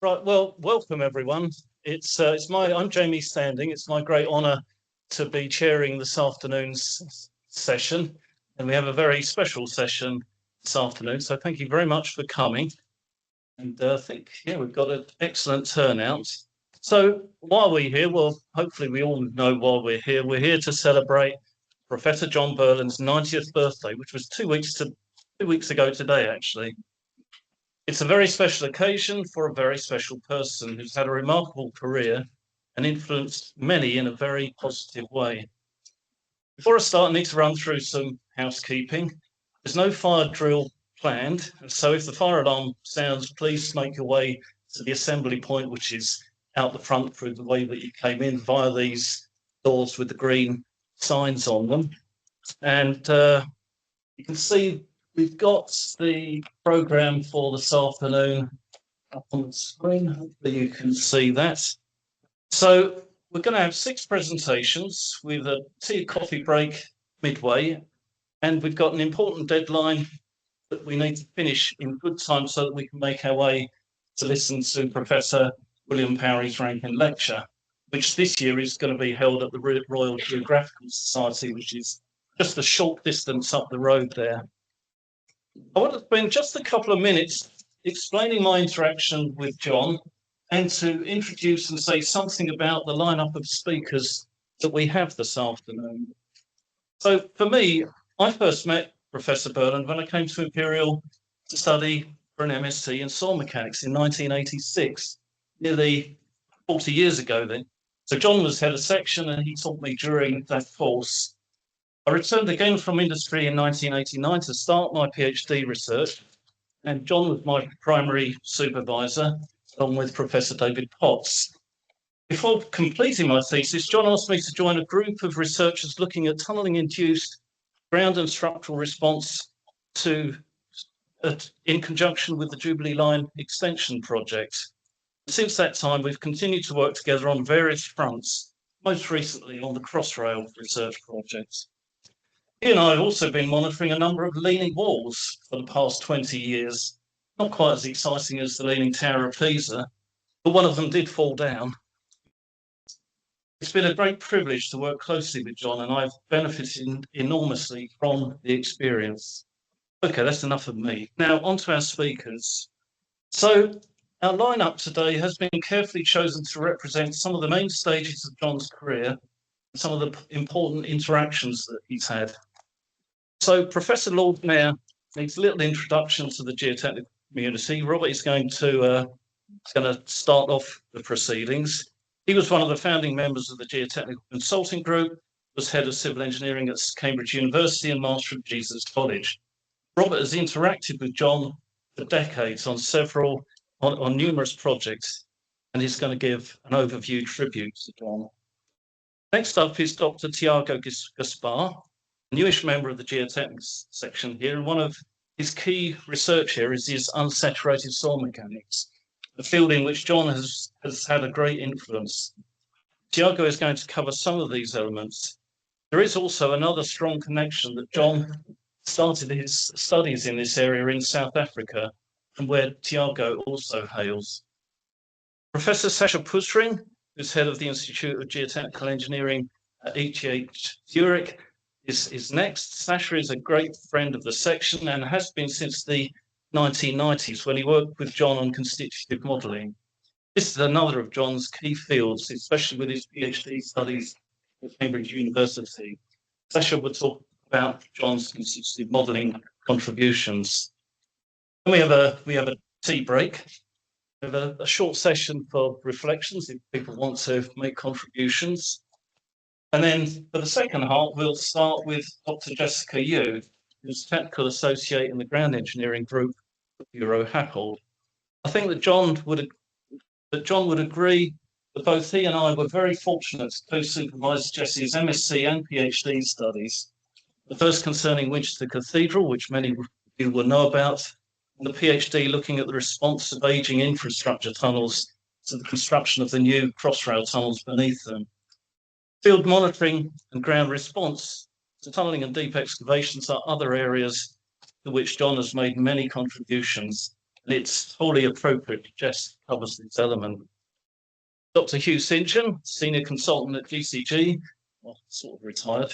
Right, well, welcome everyone. I'm Jamie Standing. It's my great honour to be chairing this afternoon's session, and we have a very special session this afternoon. So thank you very much for coming. And I think we've got an excellent turnout. So why are we here? Well, hopefully we all know why we're here. We're here to celebrate Professor John Burland's 90th birthday, which was 2 weeks ago today, actually. It's a very special occasion for a very special person who's had a remarkable career and influenced many in a very positive way. Before I start, I need to run through some housekeeping. There's no fire drill planned, so if the fire alarm sounds, please make your way to the assembly point, which is out the front through the way that you came in via these doors with the green signs on them. And you can see we've got the programme for this afternoon up on the screen. Hopefully you can see that. So we're going to have 6 presentations with a tea and coffee break midway, and we've got an important deadline that we need to finish in good time so that we can make our way to listen to Professor William Parry's Rankine Lecture, which this year is going to be held at the Royal Geographical Society, which is just a short distance up the road there. I want to spend just a couple of minutes explaining my interaction with John and to introduce and say something about the lineup of speakers that we have this afternoon. So for me, I first met Professor Burland when I came to Imperial to study for an MSc in soil mechanics in 1986, nearly 40 years ago then. So John was head of section and he taught me during that course. I returned again from industry in 1989 to start my PhD research, and John was my primary supervisor, along with Professor David Potts. Before completing my thesis, John asked me to join a group of researchers looking at tunnelling-induced ground and structural response in conjunction with the Jubilee Line extension project. Since that time, we've continued to work together on various fronts, most recently on the Crossrail research project. He and I have also been monitoring a number of leaning walls for the past 20 years. Not quite as exciting as the Leaning Tower of Pisa, but one of them did fall down. It's been a great privilege to work closely with John, and I've benefited enormously from the experience. Okay, that's enough of me. Now, on to our speakers. So, our lineup today has been carefully chosen to represent some of the main stages of John's career and some of the important interactions that he's had. So Professor Lord Mair needs little introduction to the geotechnical community. Robert is going to start off the proceedings. He was one of the founding members of the Geotechnical Consulting Group, was head of civil engineering at Cambridge University and master of Jesus College. Robert has interacted with John for decades on numerous projects, and he's going to give an overview tribute to John. Next up is Dr. Tiago Gaspar, a newish member of the geotechnics section here, and one of his key research here is his unsaturated soil mechanics, a field in which John has had a great influence. Tiago is going to cover some of these elements. There is also another strong connection that John started his studies in this area in South Africa, from where Tiago also hails. Professor Sasha Puzrin, who's head of the Institute of Geotechnical Engineering at ETH Zurich, is next. Sasha is a great friend of the section and has been since the 1990s when he worked with John on constitutive modelling. This is another of John's key fields, especially with his PhD studies at Cambridge University. Sasha will talk about John's constitutive modelling contributions. Then we have a tea break. We have a short session for reflections if people want to make contributions. And then for the second half, we'll start with Dr. Jessica Hugh, who's Technical Associate in the Ground Engineering Group at Buro Happold. I think that John would agree that both he and I were very fortunate to co-supervise Jessie's MSc and PhD studies. The first concerning Winchester Cathedral, which many of you will know about, and the PhD looking at the response of ageing infrastructure tunnels to the construction of the new Crossrail tunnels beneath them. Field monitoring and ground response to tunnelling and deep excavations are other areas to which John has made many contributions. and it's wholly appropriate to just covers this element. Dr. Hugh, senior consultant at GCG, well, sort of retired,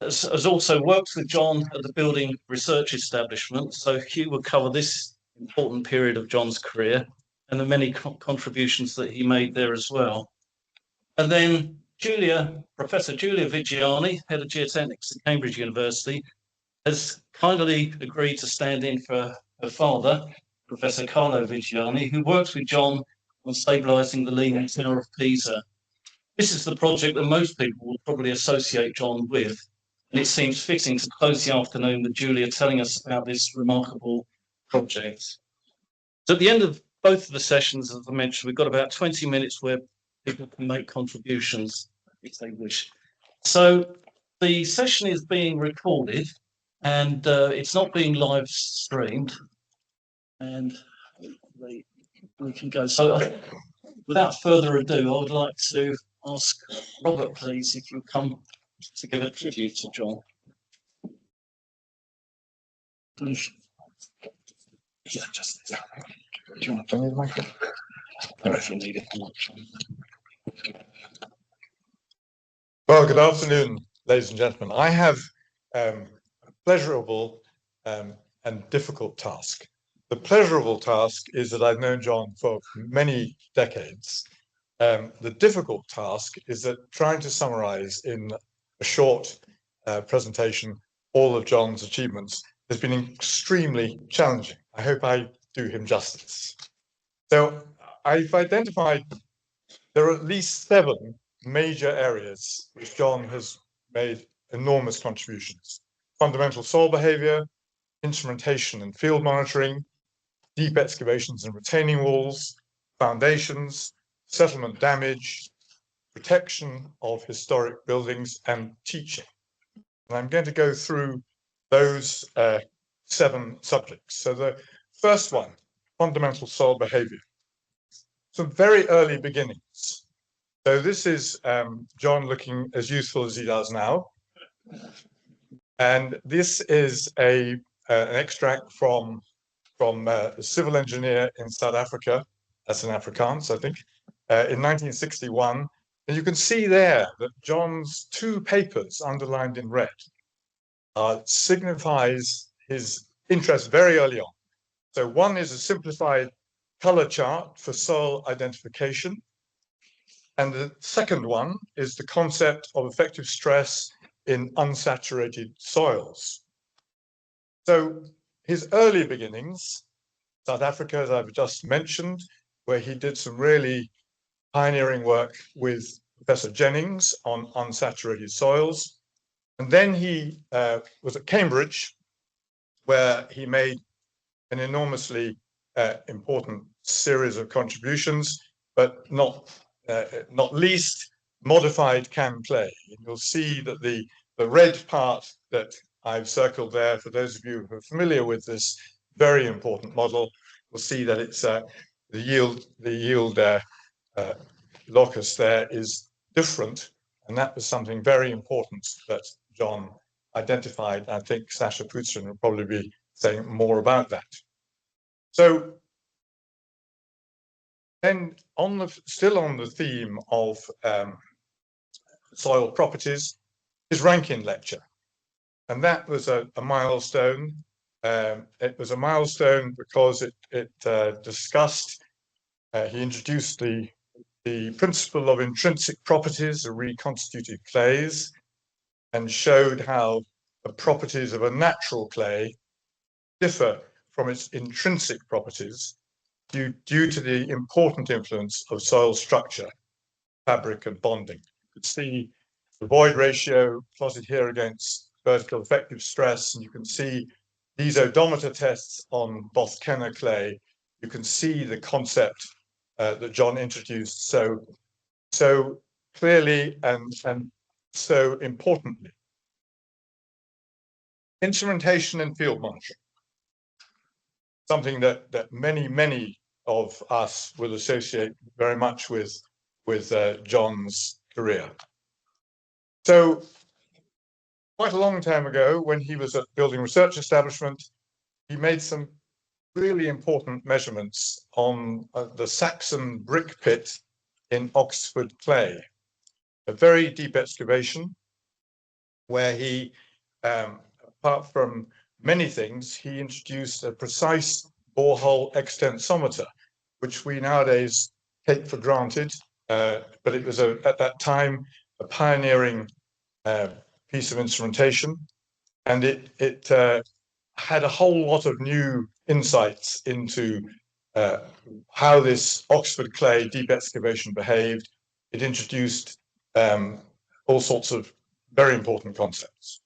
has also worked with John at the building research establishment. So Hugh will cover this important period of John's career and the many contributions that he made there as well. And then Professor Julia Viggiani, head of geotechnics at Cambridge University, has kindly agreed to stand in for her father, Professor Carlo Viggiani, who works with John on stabilising the Leaning Tower of Pisa. This is the project that most people will probably associate John with, and it seems fitting to close the afternoon with Julia telling us about this remarkable project. So at the end of both of the sessions, as I mentioned, we've got about 20 minutes where people can make contributions if they wish. So the session is being recorded and it's not being live streamed. And we can go. So without further ado, I would like to ask Robert, please, if you come to give a tribute to John. Yeah, just this. Do you want to bring me the microphone? I don't know if you need it. Well, good afternoon, ladies and gentlemen. I have a pleasurable and difficult task. The pleasurable task is that I've known John for many decades. The difficult task is that trying to summarize in a short presentation all of John's achievements has been extremely challenging. I hope I do him justice. So I've identified there are at least 7 major areas which John has made enormous contributions: fundamental soil behavior, instrumentation and field monitoring, deep excavations and retaining walls, foundations, settlement damage, protection of historic buildings, and teaching. And I'm going to go through those 7 subjects. So the first one, fundamental soil behavior. Some very early beginnings. So this is John looking as youthful as he does now. And this is an extract from a civil engineer in South Africa, that's in Afrikaans, I think, in 1961. And you can see there that John's 2 papers underlined in red signifies his interest very early on. So one is a simplified color chart for soil identification. And the second one is the concept of effective stress in unsaturated soils. So his early beginnings, South Africa, as I've just mentioned, where he did some really pioneering work with Professor Jennings on unsaturated soils. And then he was at Cambridge, where he made an enormously important series of contributions, but not least modified CAM clay. And you'll see that the red part that I've circled there, for those of you who are familiar with this very important model, will see that it's the yield locus there is different, and that was something very important that John identified. I think Sasha Puzrin will probably be saying more about that. So then, still on the theme of soil properties, his Rankine Lecture, and that was a milestone. It was a milestone because it discussed. He introduced the principle of intrinsic properties of reconstituted clays, and showed how the properties of a natural clay differ from its intrinsic properties due to the important influence of soil structure, fabric, and bonding. You can see the void ratio plotted here against vertical effective stress, and you can see these odometer tests on Bothkenner clay. You can see the concept that John introduced so clearly and so importantly. Instrumentation and field monitoring, something that many of us will associate very much with John's career. So quite a long time ago, when he was at Building Research Establishment, he made some really important measurements on the Saxon brick pit in Oxford Clay, a very deep excavation where he, apart from many things, he introduced a precise borehole extensometer, which we nowadays take for granted, but it was at that time a pioneering piece of instrumentation, and it had a whole lot of new insights into how this Oxford Clay deep excavation behaved. It introduced all sorts of very important concepts.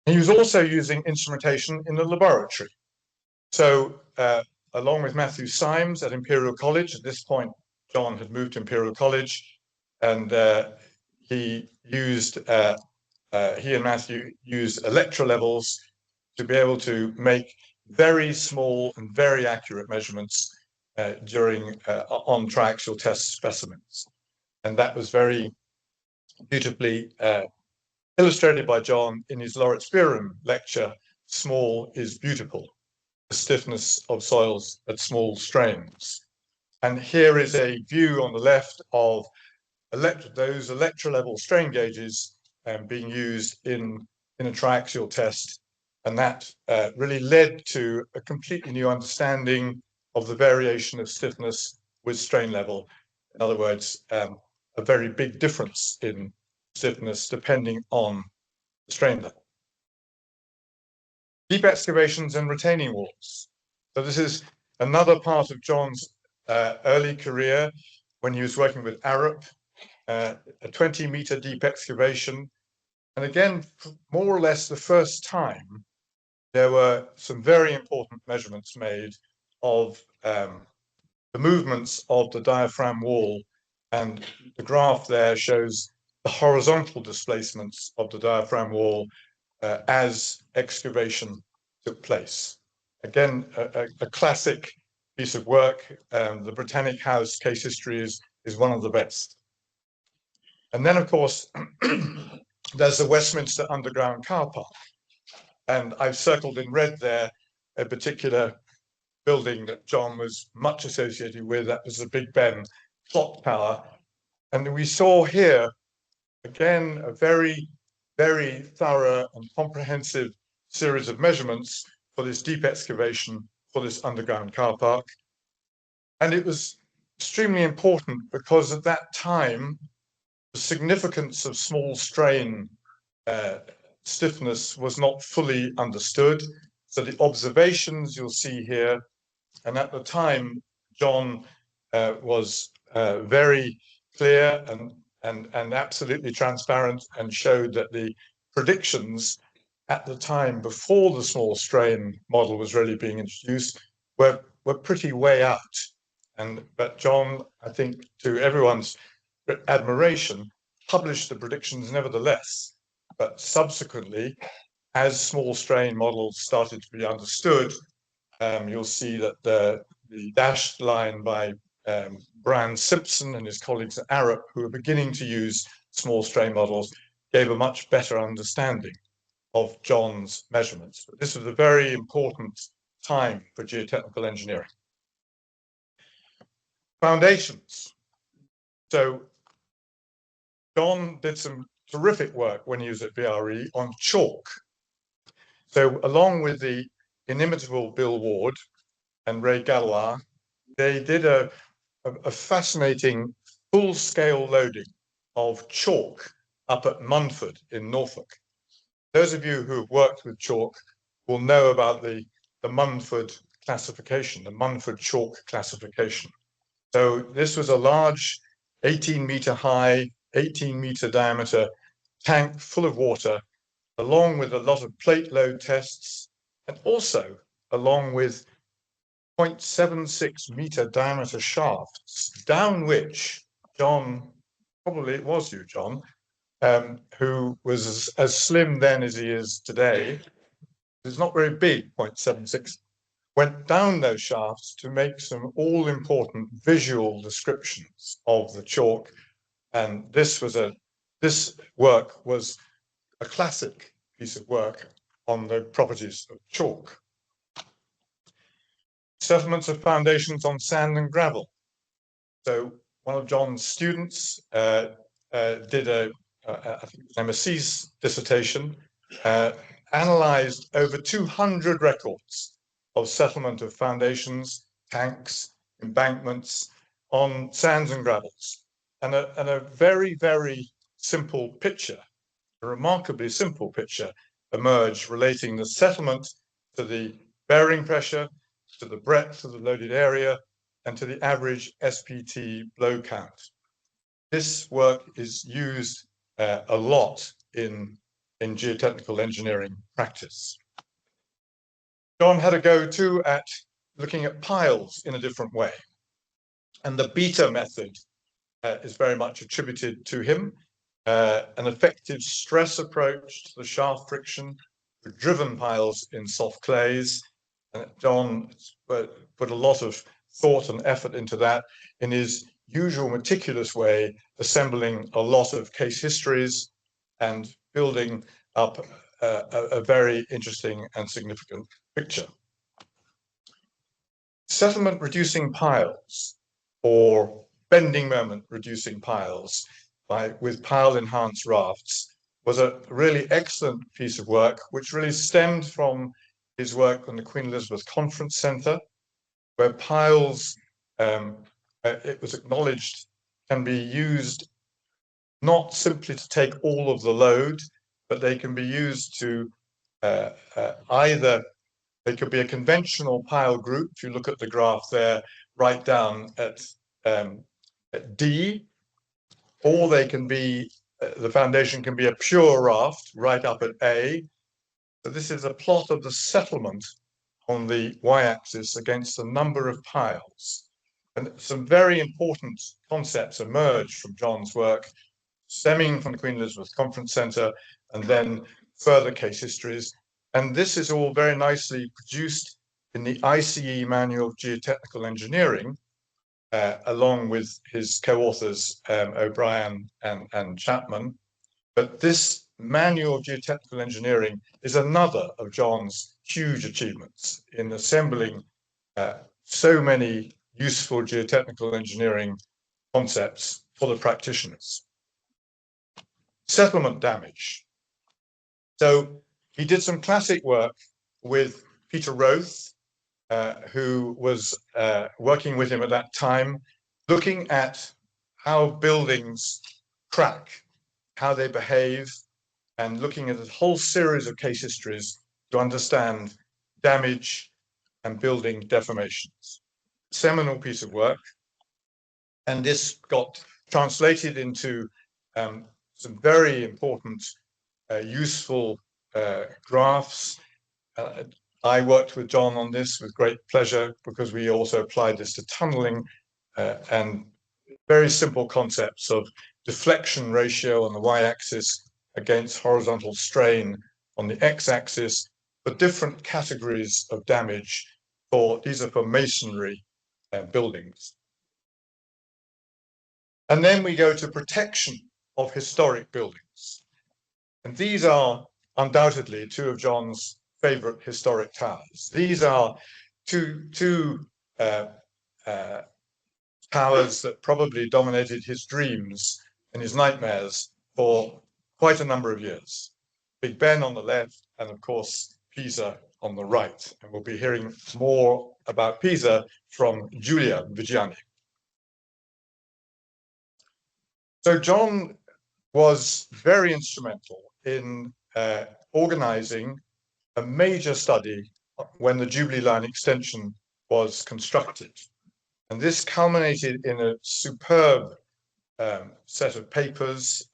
He was also using instrumentation in the laboratory. So along with Matthew Symes at Imperial College, at this point, John had moved to Imperial College, and he and Matthew used electro levels to be able to make very small and very accurate measurements during on triaxial test specimens. And that was very beautifully illustrated by John in his Lawrence-Byron lecture, Small is Beautiful, the stiffness of soils at small strains. And here is a view on the left of those electro-level strain gauges being used in a triaxial test. And that really led to a completely new understanding of the variation of stiffness with strain level. In other words, a very big difference in stiffness depending on the strain level. Deep excavations and retaining walls. So this is another part of John's early career when he was working with Arup, a 20-meter deep excavation. And again, more or less the first time, there were some very important measurements made of the movements of the diaphragm wall. And the graph there shows the horizontal displacements of the diaphragm wall as excavation took place. Again, a classic piece of work. The Britannic House case history is one of the best. And then, of course, there's the Westminster Underground Car Park. And I've circled in red there a particular building that John was much associated with. That was the Big Ben clock tower. And we saw here, again, a very, very thorough and comprehensive series of measurements for this deep excavation for this underground car park. And it was extremely important because at that time, the significance of small strain stiffness was not fully understood. So the observations you'll see here, and at the time, John was very clear and absolutely transparent and showed that the predictions at the time before the small strain model was really being introduced were pretty way out. But John, I think to everyone's admiration, published the predictions nevertheless. But subsequently, as small strain models started to be understood, you'll see that the dashed line by Brian Simpson and his colleagues at Arup, who are beginning to use small strain models, gave a much better understanding of John's measurements. But this was a very important time for geotechnical engineering. Foundations. So John did some terrific work when he was at BRE on chalk. So along with the inimitable Bill Ward and Ray Gallois, they did a fascinating full-scale loading of chalk up at Munford in Norfolk. Those of you who have worked with chalk will know about the Munford classification, the Munford chalk classification. So this was a large 18-meter high, 18-meter diameter tank full of water, along with a lot of plate load tests, and also along with 0.76 meter diameter shafts, down which John, probably it was you, John, who was as slim then as he is today, it's not very big, 0.76, went down those shafts to make some all-important visual descriptions of the chalk. And this work was a classic piece of work on the properties of chalk. settlements of foundations on sand and gravel. So one of John's students did a MSc dissertation, analyzed over 200 records of settlement of foundations, tanks, embankments on sands and gravels. And a very, very simple picture, a remarkably simple picture, emerged relating the settlement to the bearing pressure, to the breadth of the loaded area, and to the average SPT blow count. This work is used a lot in geotechnical engineering practice. John had a go too at looking at piles in a different way. And the beta method is very much attributed to him, an effective stress approach to the shaft friction for driven piles in soft clays. John put a lot of thought and effort into that in his usual meticulous way, assembling a lot of case histories and building up a very interesting and significant picture. Settlement reducing piles, or bending moment reducing piles with pile enhanced rafts, was a really excellent piece of work, which really stemmed from his work on the Queen Elizabeth Conference Centre, where piles, it was acknowledged, can be used not simply to take all of the load, but they can be used to either, they could be a conventional pile group, if you look at the graph there, right down at D, or they can be, the foundation can be a pure raft right up at A. So this is a plot of the settlement on the y-axis against the number of piles. And some very important concepts emerged from John's work, stemming from the Queen Elizabeth Conference Centre, and then further case histories. And this is all very nicely produced in the ICE Manual of Geotechnical Engineering, along with his co-authors, O'Brien and Chapman. But this Manual of Geotechnical Engineering is another of John's huge achievements in assembling so many useful geotechnical engineering concepts for the practitioners. Settlement damage. So he did some classic work with Peter Roth, who was working with him at that time, looking at how buildings crack, how they behave, and looking at a whole series of case histories to understand damage and building deformations. Seminal piece of work. And this got translated into some very important, useful graphs. I worked with John on this with great pleasure because we also applied this to tunneling and very simple concepts of deflection ratio on the y-axis against horizontal strain on the x-axis for different categories of damage. These are for masonry buildings. And then we go to protection of historic buildings. And these are undoubtedly two of John's favorite historic towers. These are two towers that probably dominated his dreams and his nightmares for quite a number of years. Big Ben on the left, and of course, Pisa on the right. And we'll be hearing more about Pisa from Giulia Viggiani. So John was very instrumental in organizing a major study when the Jubilee Line extension was constructed. And this culminated in a superb set of papers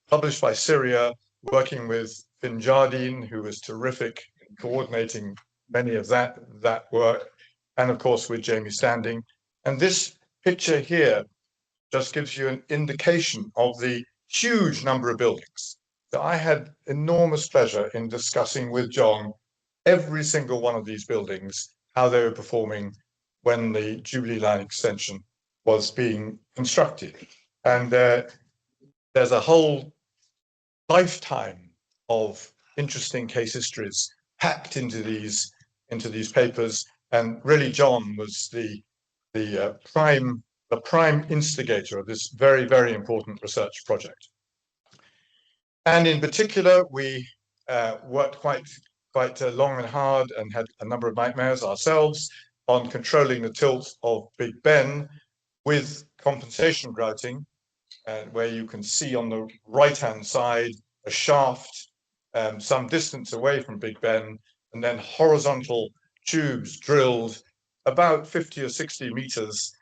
published by Syria, working with Finn Jardine, who was terrific in coordinating many of that work, and of course with Jamie Standing. And this picture here just gives you an indication of the huge number of buildings. So I had enormous pleasure in discussing with John every single one of these buildings, how they were performing when the Jubilee Line extension was being constructed. And there's a whole lifetime of interesting case histories packed into these papers, And really, John was the prime instigator of this very, very important research project. And in particular, we worked quite long and hard and had a number of nightmares ourselves on controlling the tilt of Big Ben with compensation grouting, where you can see on the right-hand side a shaft some distance away from Big Ben, and then horizontal tubes drilled about 50 or 60 meters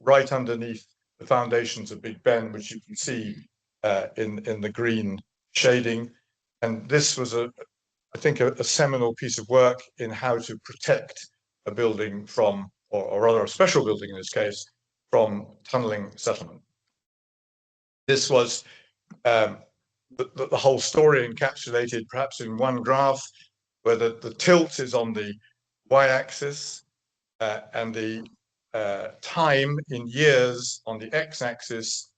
right underneath the foundations of Big Ben, which you can see in the green shading. And this was, I think, a seminal piece of work in how to protect a building from, or rather a special building in this case, from tunneling settlement. This was the whole story encapsulated perhaps in one graph, where the tilt is on the y-axis and the time in years on the x-axis.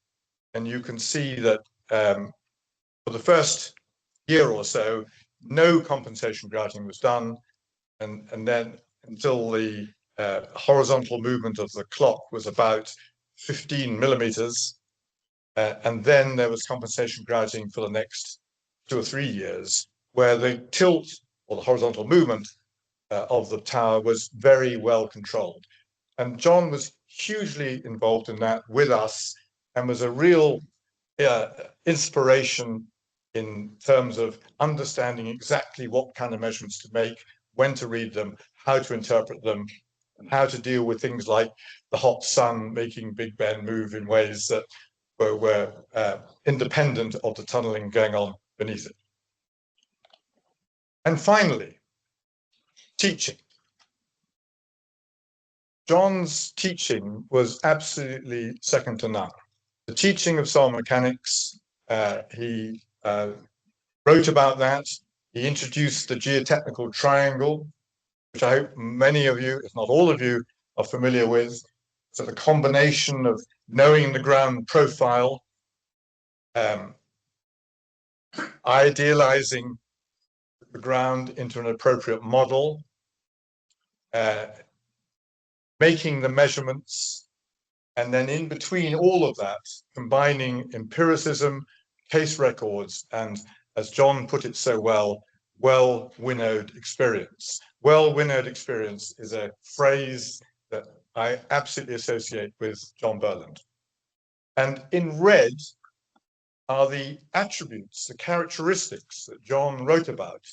And you can see that for the first year or so, no compensation grouting was done. And then until the horizontal movement of the clock was about 15 millimeters. And then there was compensation grouting for the next 2 or 3 years, where the tilt or the horizontal movement of the tower was very well controlled. And John was hugely involved in that with us and was a real inspiration in terms of understanding exactly what kind of measurements to make, when to read them, how to interpret them, and how to deal with things like the hot sun making Big Ben move in ways that were independent of the tunneling going on beneath it. And finally, teaching. John's teaching was absolutely second to none. The teaching of soil mechanics, he wrote about that. He introduced the geotechnical triangle, which I hope many of you, if not all of you, are familiar with. So the combination of knowing the ground profile, idealizing the ground into an appropriate model, making the measurements, and then in between all of that, combining empiricism, case records, and, as John put it so well, well-winnowed experience. Well-winnowed experience is a phrase that I absolutely associate with John Burland. And in red are the attributes, the characteristics that John wrote about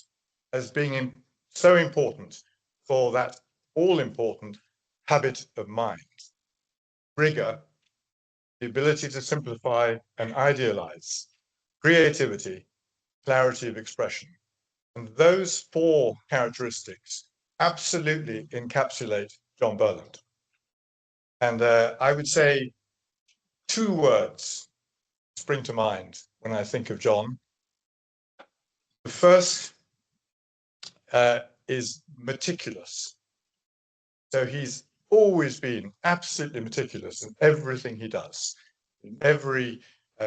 as being so important for that all-important habit of mind. Rigor, the ability to simplify and idealize, creativity, clarity of expression. And those 4 characteristics absolutely encapsulate John Burland. And I would say 2 words spring to mind when I think of John. The first is meticulous. So he's always been absolutely meticulous in everything he does, in every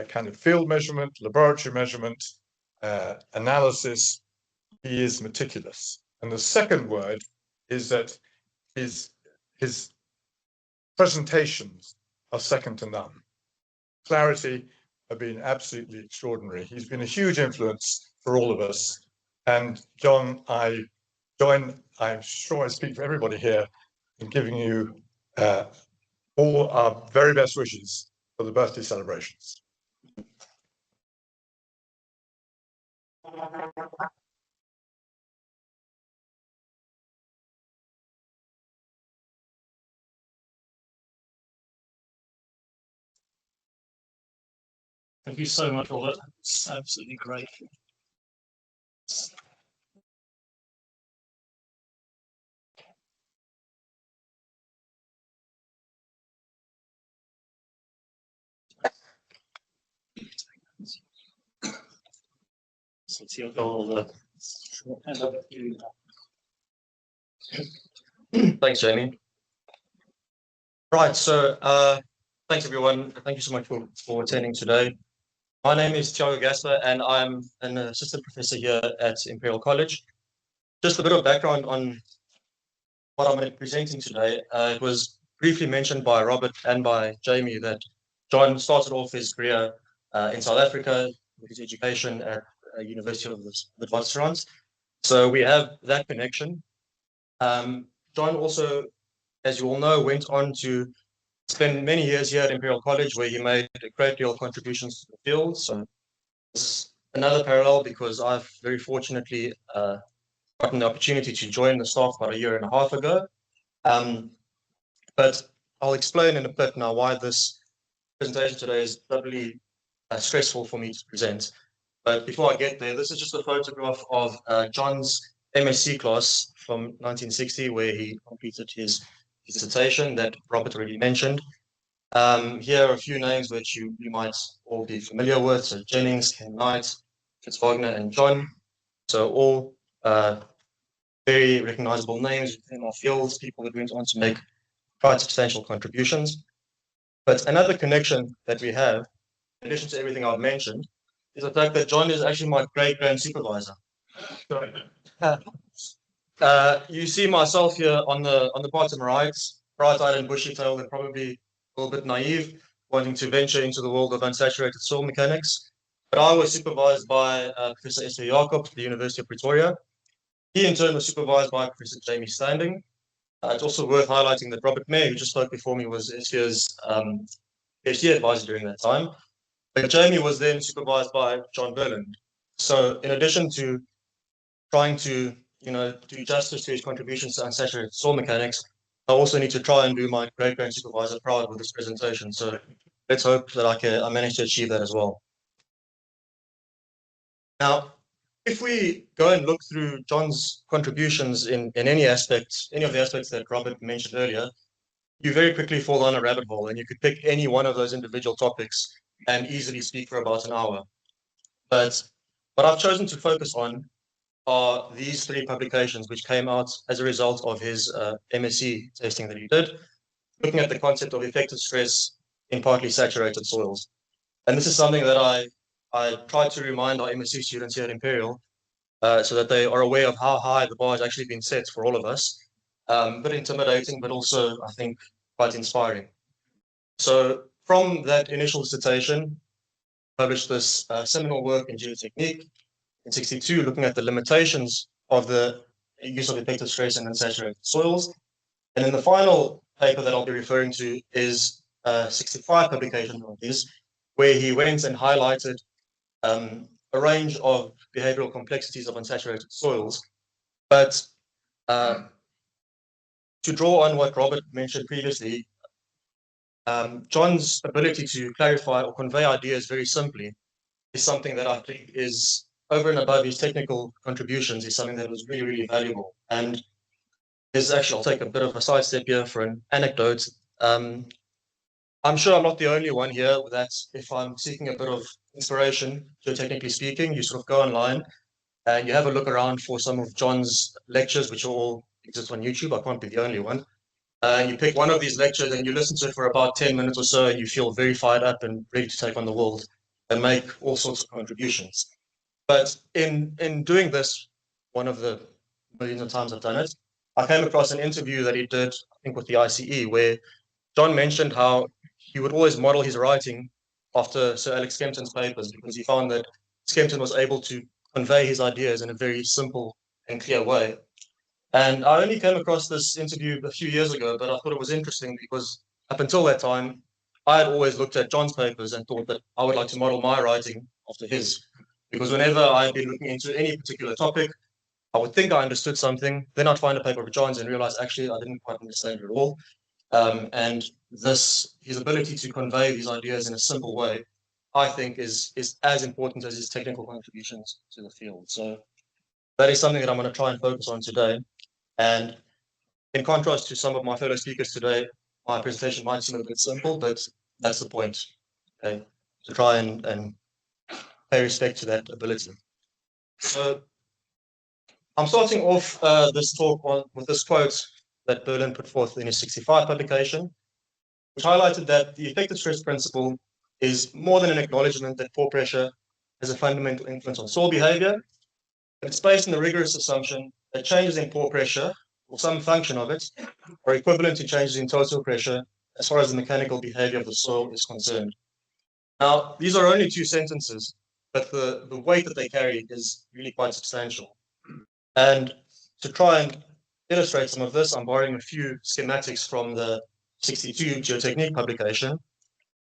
kind of field measurement, laboratory measurement, analysis. He is meticulous. And the second word is that his presentations are second to none. Clarity have been absolutely extraordinary. He's been a huge influence for all of us. And John, I'm sure I speak for everybody here in giving you all our very best wishes for the birthday celebrations. Thank you so much, Robert. It's absolutely great. So Tiago, Thanks, Jamie. Right, so thanks everyone. Thank you so much for attending today. My name is Tiago Gaspar, and I'm an assistant professor here at Imperial College. Just a bit of background on what I'm presenting today, it was briefly mentioned by Robert and by Jamie that John started off his career in South Africa with his education at University of the Witwatersrand. So we have that connection. John also, as you all know, went on to spend many years here at Imperial College, where he made a great deal of contributions to the field. So this is another parallel because I've very fortunately gotten the opportunity to join the staff about a year and a half ago. But I'll explain in a bit now why this presentation today is doubly stressful for me to present. But before I get there, this is just a photograph of John's MSc class from 1960, where he completed his dissertation that Robert already mentioned. Here are a few names which you might all be familiar with. So Jennings, Ken Knight, Fitz Wagner, and John. So all very recognizable names in our fields, people that went on to make quite substantial contributions. But another connection that we have, in addition to everything I've mentioned, is the fact that John is actually my great-grand supervisor. You see myself here on the bottom right, bright-eyed and bushy-tailed and probably a little bit naive, wanting to venture into the world of unsaturated soil mechanics. But I was supervised by Professor Jacob at the University of Pretoria. He, in turn, was supervised by Professor Jamie Standing. It's also worth highlighting that Robert Mair, who just spoke before me, was SV's PhD advisor during that time. But Jamie was then supervised by John Burland. So in addition to trying to do justice to his contributions to unsaturated soil mechanics, I also need to try and do my great-grand supervisor proud with this presentation. So let's hope that I manage to achieve that as well. Now, if we go and look through John's contributions in any aspect, any of the aspects that Robert mentioned earlier, you very quickly fall down a rabbit hole, and you could pick any one of those individual topics and easily speak for about an hour. But what I've chosen to focus on are these three publications, which came out as a result of his MSc testing that he did, looking at the concept of effective stress in partly saturated soils. And this is something that I try to remind our MSc students here at Imperial, so that they are aware of how high the bar has actually been set for all of us. A bit intimidating, but also, I think, quite inspiring. So from that initial dissertation, published this seminal work in Geotechnical in 1962, looking at the limitations of the use of effective stress in unsaturated soils. And then the final paper that I'll be referring to is 65 publication of his, where he went and highlighted a range of behavioral complexities of unsaturated soils. But to draw on what Robert mentioned previously, John's ability to clarify or convey ideas very simply is something that I think is, over and above his technical contributions, is something that was really, really valuable. And is actually, I'll take a bit of a sidestep here for an anecdote. I'm sure I'm not the only one here that if I'm seeking a bit of inspiration, geotechnically speaking, you sort of go online and you have a look around for some of John's lectures, which all exist on YouTube. I can't be the only one. And you pick one of these lectures and you listen to it for about 10 minutes or so, and you feel very fired up and ready to take on the world and make all sorts of contributions. But in doing this, one of the millions of times I've done it, I came across an interview that he did, I think, with the ICE, where John mentioned how he would always model his writing after Sir Alex Skempton's papers, because he found that Skempton was able to convey his ideas in a very simple and clear way. And I only came across this interview a few years ago, but I thought it was interesting because up until that time, I had always looked at John's papers and thought that I would like to model my writing after his. Because whenever I'd been looking into any particular topic, I would think I understood something, then I'd find a paper of John's and realize actually I didn't quite understand it at all. And his ability to convey these ideas in a simple way, I think is as important as his technical contributions to the field. So that is something that I'm going to try and focus on today. And in contrast to some of my fellow speakers today, my presentation might seem a bit simple, but that's the point, okay? To try and pay respect to that ability. So I'm starting off this talk with this quote that Burland put forth in his 65 publication, which highlighted that the effective stress principle is more than an acknowledgement that pore pressure has a fundamental influence on soil behavior, but it's based on the rigorous assumption that changes in pore pressure or some function of it are equivalent to changes in total pressure as far as the mechanical behavior of the soil is concerned. Now, these are only 2 sentences, but the weight that they carry is really quite substantial. And to try and illustrate some of this, I'm borrowing a few schematics from the 62 Geotechnical publication,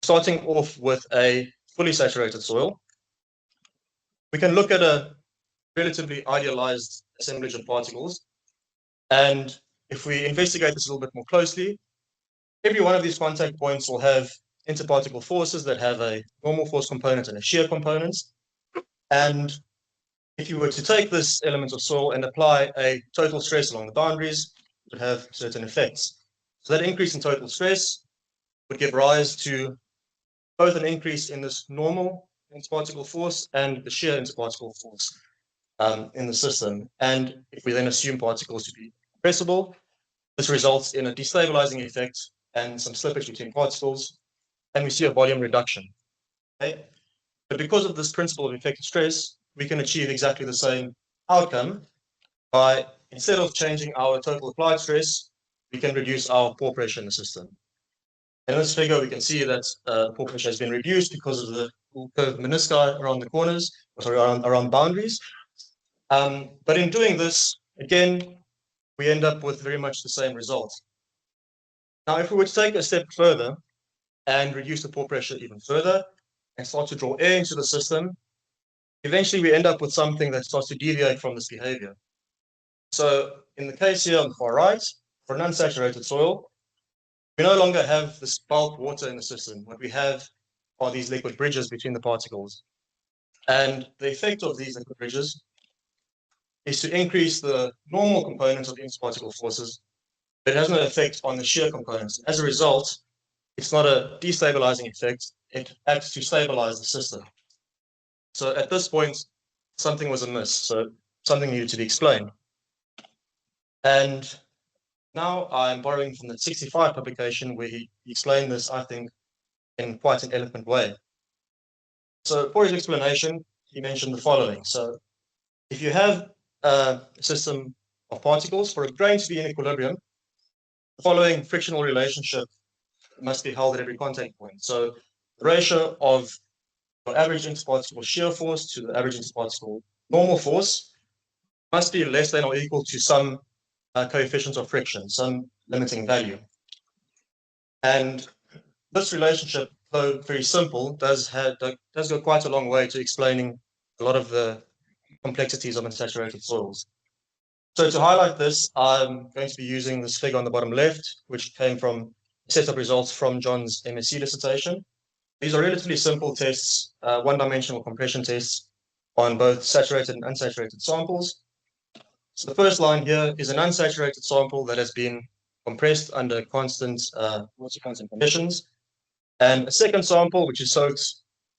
starting off with a fully saturated soil. We can look at a relatively idealized assemblage of particles. And if we investigate this a little bit more closely, every one of these contact points will have interparticle forces that have a normal force component and a shear component. And if you were to take this element of soil and apply a total stress along the boundaries, it would have certain effects. So that increase in total stress would give rise to both an increase in this normal interparticle force and the shear interparticle force in the system. And if we then assume particles to be compressible, this results in a destabilizing effect and some slippage between particles, and we see a volume reduction. Okay? But because of this principle of effective stress, we can achieve exactly the same outcome by, instead of changing our total applied stress, we can reduce our pore pressure in the system. In this figure, we can see that pore pressure has been reduced because of the curved menisci around the corners, around boundaries. But in doing this, again, we end up with very much the same result. Now, if we were to take a step further and reduce the pore pressure even further and start to draw air into the system, eventually we end up with something that starts to deviate from this behavior. So in the case here on the far right, for an unsaturated soil, we no longer have this bulk water in the system. What we have are these liquid bridges between the particles. And the effect of these liquid bridges is to increase the normal components of the interparticle forces, but it has no effect on the shear components. As a result, it's not a destabilizing effect, it acts to stabilize the system. So at this point, something was amiss, so something needed to be explained. And now I'm borrowing from the 65 publication where he explained this, I think, in quite an eloquent way. So for his explanation, he mentioned the following. So if you have a system of particles, for a grain to be in equilibrium, the following frictional relationship must be held at every contact point. So the ratio of your average interparticle shear force to the average interparticle normal force must be less than or equal to some coefficient of friction, some limiting value. And this relationship, though very simple, does go quite a long way to explaining a lot of the complexities of unsaturated soils. So to highlight this, I'm going to be using this figure on the bottom left, which came from a set of results from John's MSc dissertation. These are relatively simple tests, one-dimensional compression tests on both saturated and unsaturated samples. So the first line here is an unsaturated sample that has been compressed under constant conditions, and a second sample which is soaked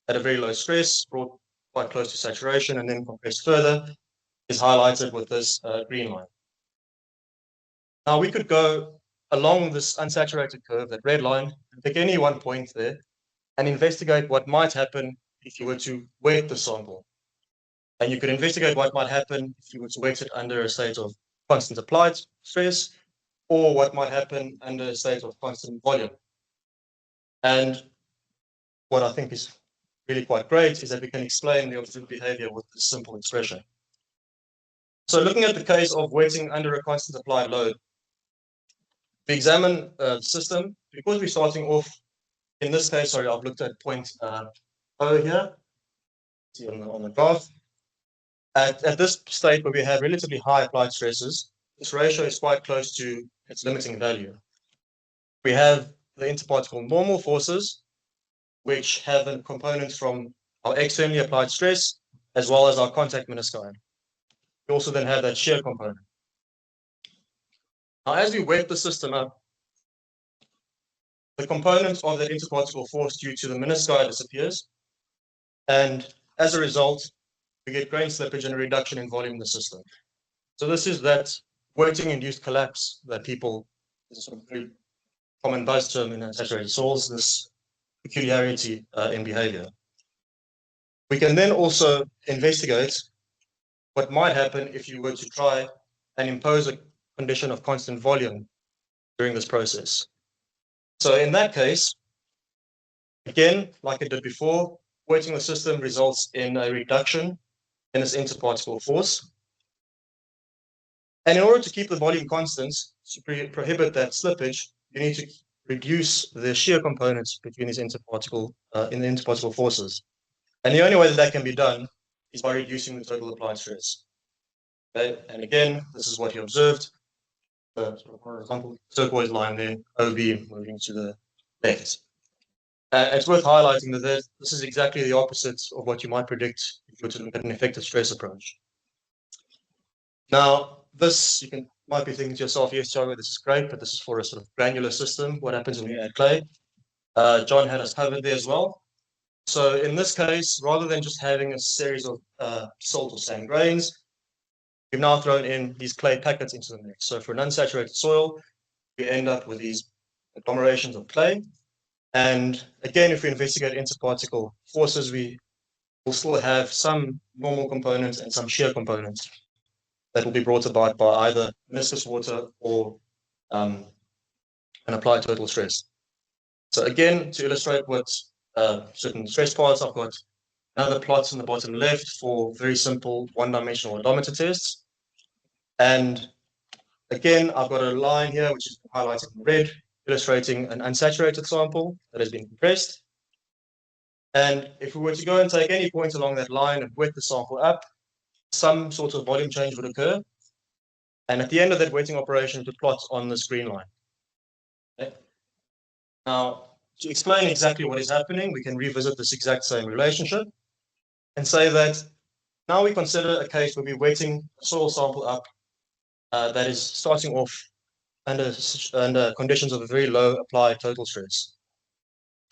at a very low stress, brought quite close to saturation, and then compressed further, is highlighted with this green line. Now we could go along this unsaturated curve, that red line, and pick any one point there, and investigate what might happen if you were to wet the sample. And you could investigate what might happen if you were to wet it under a state of constant applied stress, or what might happen under a state of constant volume. And what I think is really quite great is that we can explain the observed behavior with this simple expression. So looking at the case of wetting under a constant applied load, we examine the system. Because we're starting off, in this case, sorry, I've looked at point O here, see on the graph. At this state where we have relatively high applied stresses, this ratio is quite close to its limiting value. We have the interparticle normal forces, which have a component from our externally applied stress, as well as our contact menisci. We also then have that shear component. Now, as we wet the system up, the component of that interparticle force due to the menisci disappears, and as a result, we get grain slippage and a reduction in volume in the system. So this is that wetting-induced collapse that people, is a sort of very common buzz term in unsaturated soils, this peculiarity in behavior. We can then also investigate what might happen if you were to try and impose a condition of constant volume during this process. So in that case, again, like I did before, weighting the system results in a reduction in this interparticle force. And in order to keep the volume constant, to prohibit that slippage, you need to reduce the shear components between these interparticle forces. And the only way that that can be done is by reducing the total applied stress. Okay? And again, this is what you observed. The horizontal turquoise line there, OB moving to the left. It's worth highlighting that this is exactly the opposite of what you might predict if you were to look at an effective stress approach. Now, this, you might be thinking to yourself, yes, Tiago, this is great, but this is for a sort of granular system. What happens when you add clay? John had us covered there as well. So in this case, rather than just having a series of salt or sand grains, we've now thrown in these clay packets into the mix. So for an unsaturated soil, we end up with these agglomerations of clay. And again, if we investigate interparticle forces, we will still have some normal components and some shear components that will be brought about by either viscous water or an applied total stress. So again, to illustrate what certain stress parts, I've got another plot in the bottom left for very simple one-dimensional odometer tests. And again, I've got a line here, which is highlighted in red, illustrating an unsaturated sample that has been compressed. And if we were to go and take any point along that line and wet the sample up, some sort of volume change would occur. And at the end of that wetting operation, to plot on this green line. Okay. Now, to explain exactly what is happening, we can revisit this exact same relationship and say that now we consider a case where we're wetting a soil sample up that is starting off under conditions of a very low applied total stress.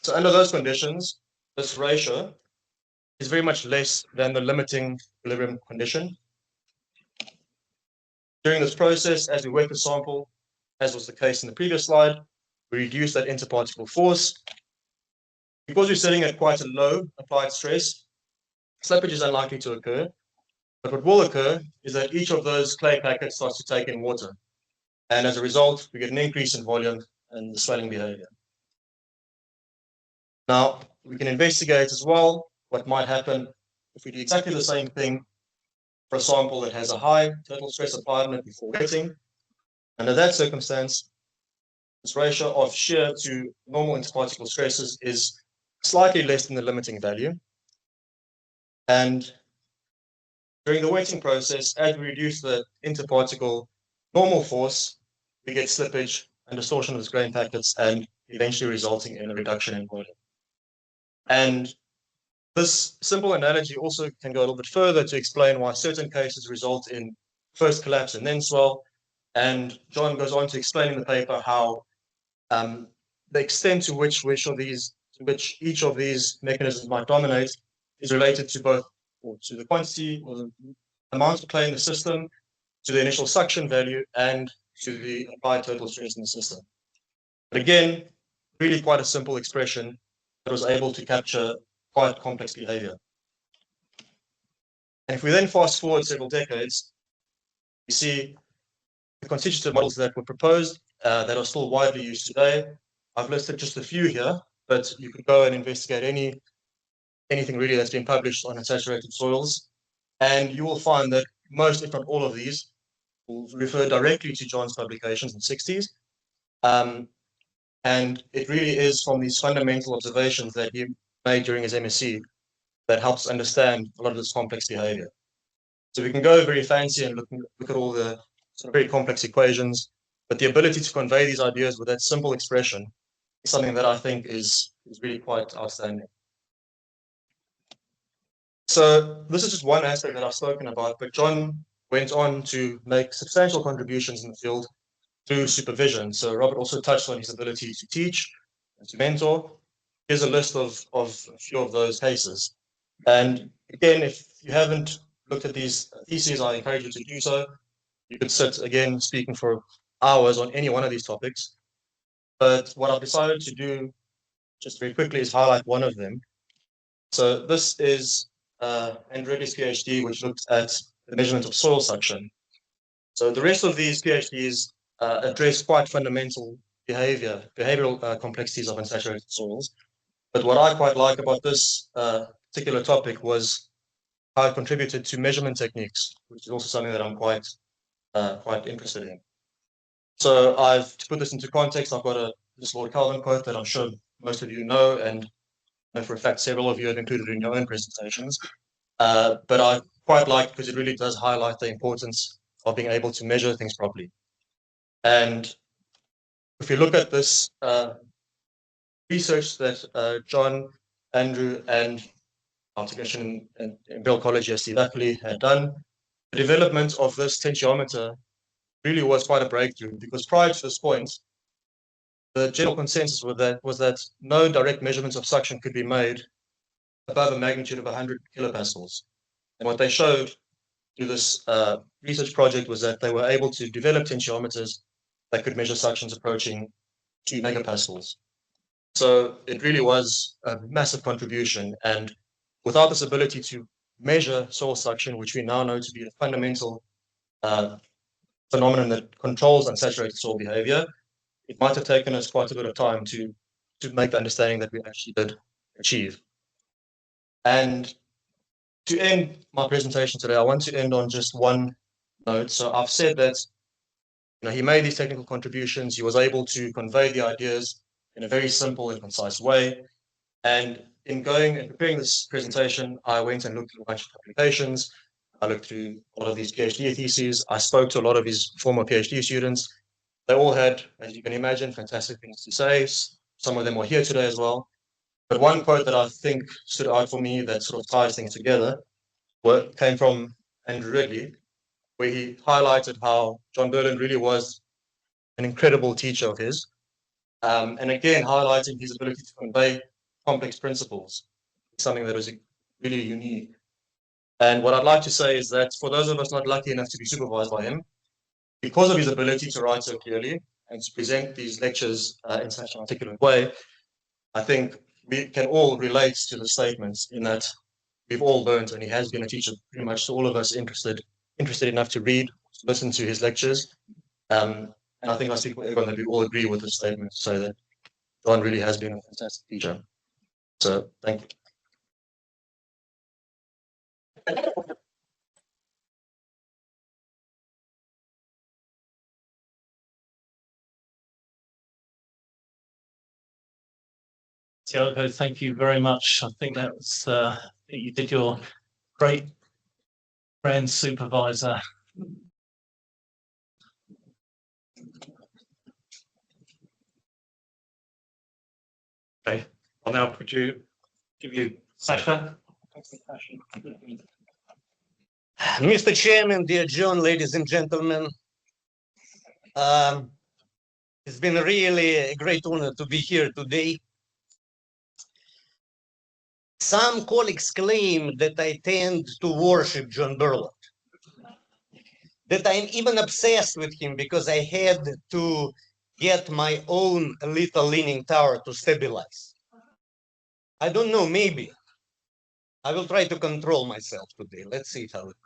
So under those conditions, this ratio is very much less than the limiting equilibrium condition. During this process, as we wet the sample, as was the case in the previous slide, we reduce that interparticle force. Because we're sitting at quite a low applied stress, slippage is unlikely to occur. But what will occur is that each of those clay packets starts to take in water. And as a result, we get an increase in volume and the swelling behavior. Now, we can investigate as well what might happen if we do exactly the same thing for a sample that has a high total stress applied on it before wetting. Under that circumstance, this ratio of shear to normal interparticle stresses is slightly less than the limiting value. And during the wetting process, as we reduce the interparticle normal force, we get slippage and distortion of the grain packets and eventually resulting in a reduction in volume. And this simple analogy also can go a little bit further to explain why certain cases result in first collapse and then swell. And John goes on to explain in the paper how the extent to which each of these mechanisms might dominate is related to both, or to the quantity or the amount of clay in the system, to the initial suction value, and to the applied total stress in the system. But again, really quite a simple expression that was able to capture quite complex behavior. And if we then fast forward several decades, we see the constitutive models that were proposed that are still widely used today. I've listed just a few here, but you could go and investigate anything really that's been published on unsaturated soils. And you will find that most, if not all of these, will refer directly to John's publications in the 60s. And it really is from these fundamental observations that he made during his MSc that helps understand a lot of this complex behavior. So we can go very fancy and look at all the sort of very complex equations, but the ability to convey these ideas with that simple expression is something that I think is really quite outstanding. So this is just one aspect that I've spoken about, but John went on to make substantial contributions in the field through supervision. So Robert also touched on his ability to teach and to mentor. Here's a list of a few of those cases. And again, if you haven't looked at these theses, I encourage you to do so. You could sit, again, speaking for hours on any one of these topics. But what I've decided to do, just very quickly, is highlight one of them. So this is Andretti's PhD, which looked at the measurement of soil suction. So the rest of these PhDs address quite fundamental behavioral complexities of unsaturated soils. But what I quite like about this particular topic was how it contributed to measurement techniques, which is also something that I'm quite interested in. So to put this into context, I've got this Lord Kelvin quote that I'm sure most of you know, and know for a fact several of you have included in your own presentations. But I quite like it because it really does highlight the importance of being able to measure things properly. And if you look at this research that John, Andrew, and our technician in Imperial College Napoli had done, the development of this tensiometer really was quite a breakthrough, because prior to this point, the general consensus was that no direct measurements of suction could be made above a magnitude of 100 kilopascals. And what they showed through this research project was that they were able to develop tensiometers that could measure suctions approaching 2 megapascals. So it really was a massive contribution. And without this ability to measure soil suction, which we now know to be the fundamental phenomenon that controls unsaturated soil behavior, it might have taken us quite a bit of time to make the understanding that we actually did achieve. And to end my presentation today, I want to end on just one note. So I've said that he made these technical contributions. He was able to convey the ideas in a very simple and concise way. And in going and preparing this presentation, I went and looked at a bunch of publications. I looked through a lot of these PhD theses. I spoke to a lot of his former PhD students. They all had, as you can imagine, fantastic things to say. Some of them were here today as well. But one quote that I think stood out for me that sort of ties things together came from Andrew Ridley, where he highlighted how John Burland really was an incredible teacher of his. And again, highlighting his ability to convey complex principles, something that was really unique. And what I'd like to say is that for those of us not lucky enough to be supervised by him, because of his ability to write so clearly and to present these lectures in such an articulate way, I think we can all relate to the statements in that we've all learned, and he has been a teacher pretty much to all of us interested enough to read, to listen to his lectures. And I think I speak for everyone that we all agree with this statement, so that John really has been a fantastic teacher. So thank you. Tiago, thank you very much. I think that was you did your great grand supervisor. Okay, I'll now give you Sasha. Mr. Chairman, dear John, ladies and gentlemen, it's been really a great honor to be here today. Some colleagues claim that I tend to worship John Burland, that I'm even obsessed with him because I had to get my own little leaning tower to stabilize. I don't know, maybe. I will try to control myself today. Let's see how it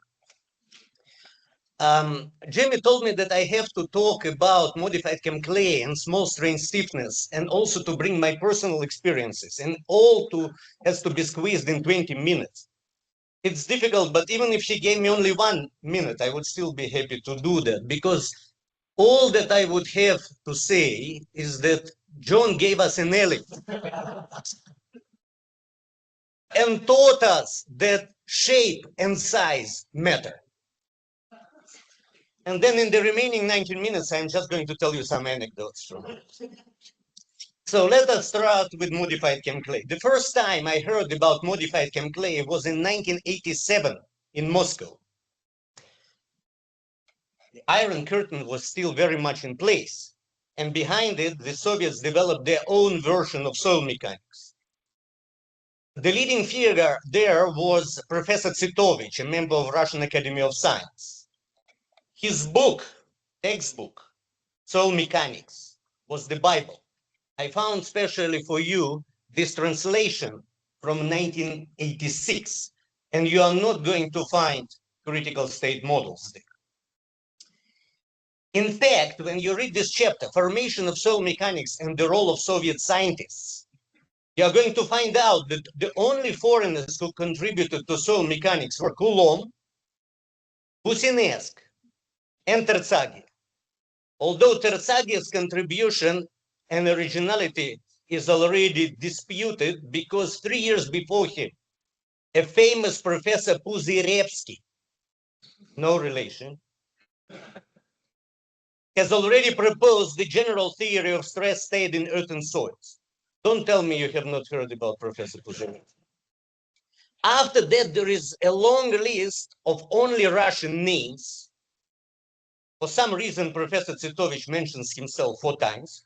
Jamie told me that I have to talk about modified chem clay and small strain stiffness, and also to bring my personal experiences, and all has to be squeezed in 20 minutes. It's difficult, but even if she gave me only 1 minute, I would still be happy to do that, because all that I would have to say is that John gave us an elephant and taught us that shape and size matter. And then in the remaining 19 minutes, I'm just going to tell you some anecdotes from it. So let us start with modified chem clay. The first time I heard about modified chem clay was in 1987 in Moscow. The Iron Curtain was still very much in place. And behind it, the Soviets developed their own version of soil mechanics. The leading figure there was Professor Tsitovich, a member of Russian Academy of Science. His book, textbook, Soil Mechanics, was the Bible. I found specially for you this translation from 1986, and you are not going to find critical state models there. In fact, when you read this chapter, Formation of Soil Mechanics and the Role of Soviet Scientists, you are going to find out that the only foreigners who contributed to soil mechanics were Coulomb, Businesq, and Terzaghi. Although Terzaghi's contribution and originality is already disputed because 3 years before him, a famous Professor Puzrin, no relation, has already proposed the general theory of stress state in earthen soils. Don't tell me you have not heard about Professor Puzrin. After that, there is a long list of only Russian names. For some reason, Professor Tsitovich mentions himself 4 times.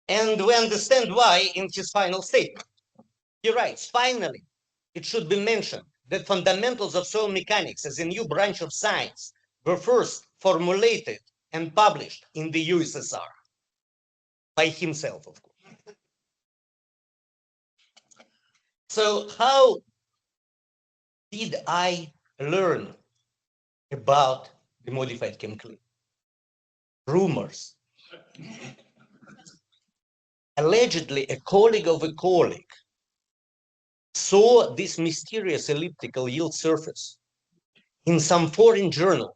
And we understand why in his final statement. He writes, finally, it should be mentioned that fundamentals of soil mechanics as a new branch of science were first formulated and published in the USSR by himself, of course. So how did I learn about the modified chemically? Rumors. Allegedly, a colleague of a colleague saw this mysterious elliptical yield surface in some foreign journal.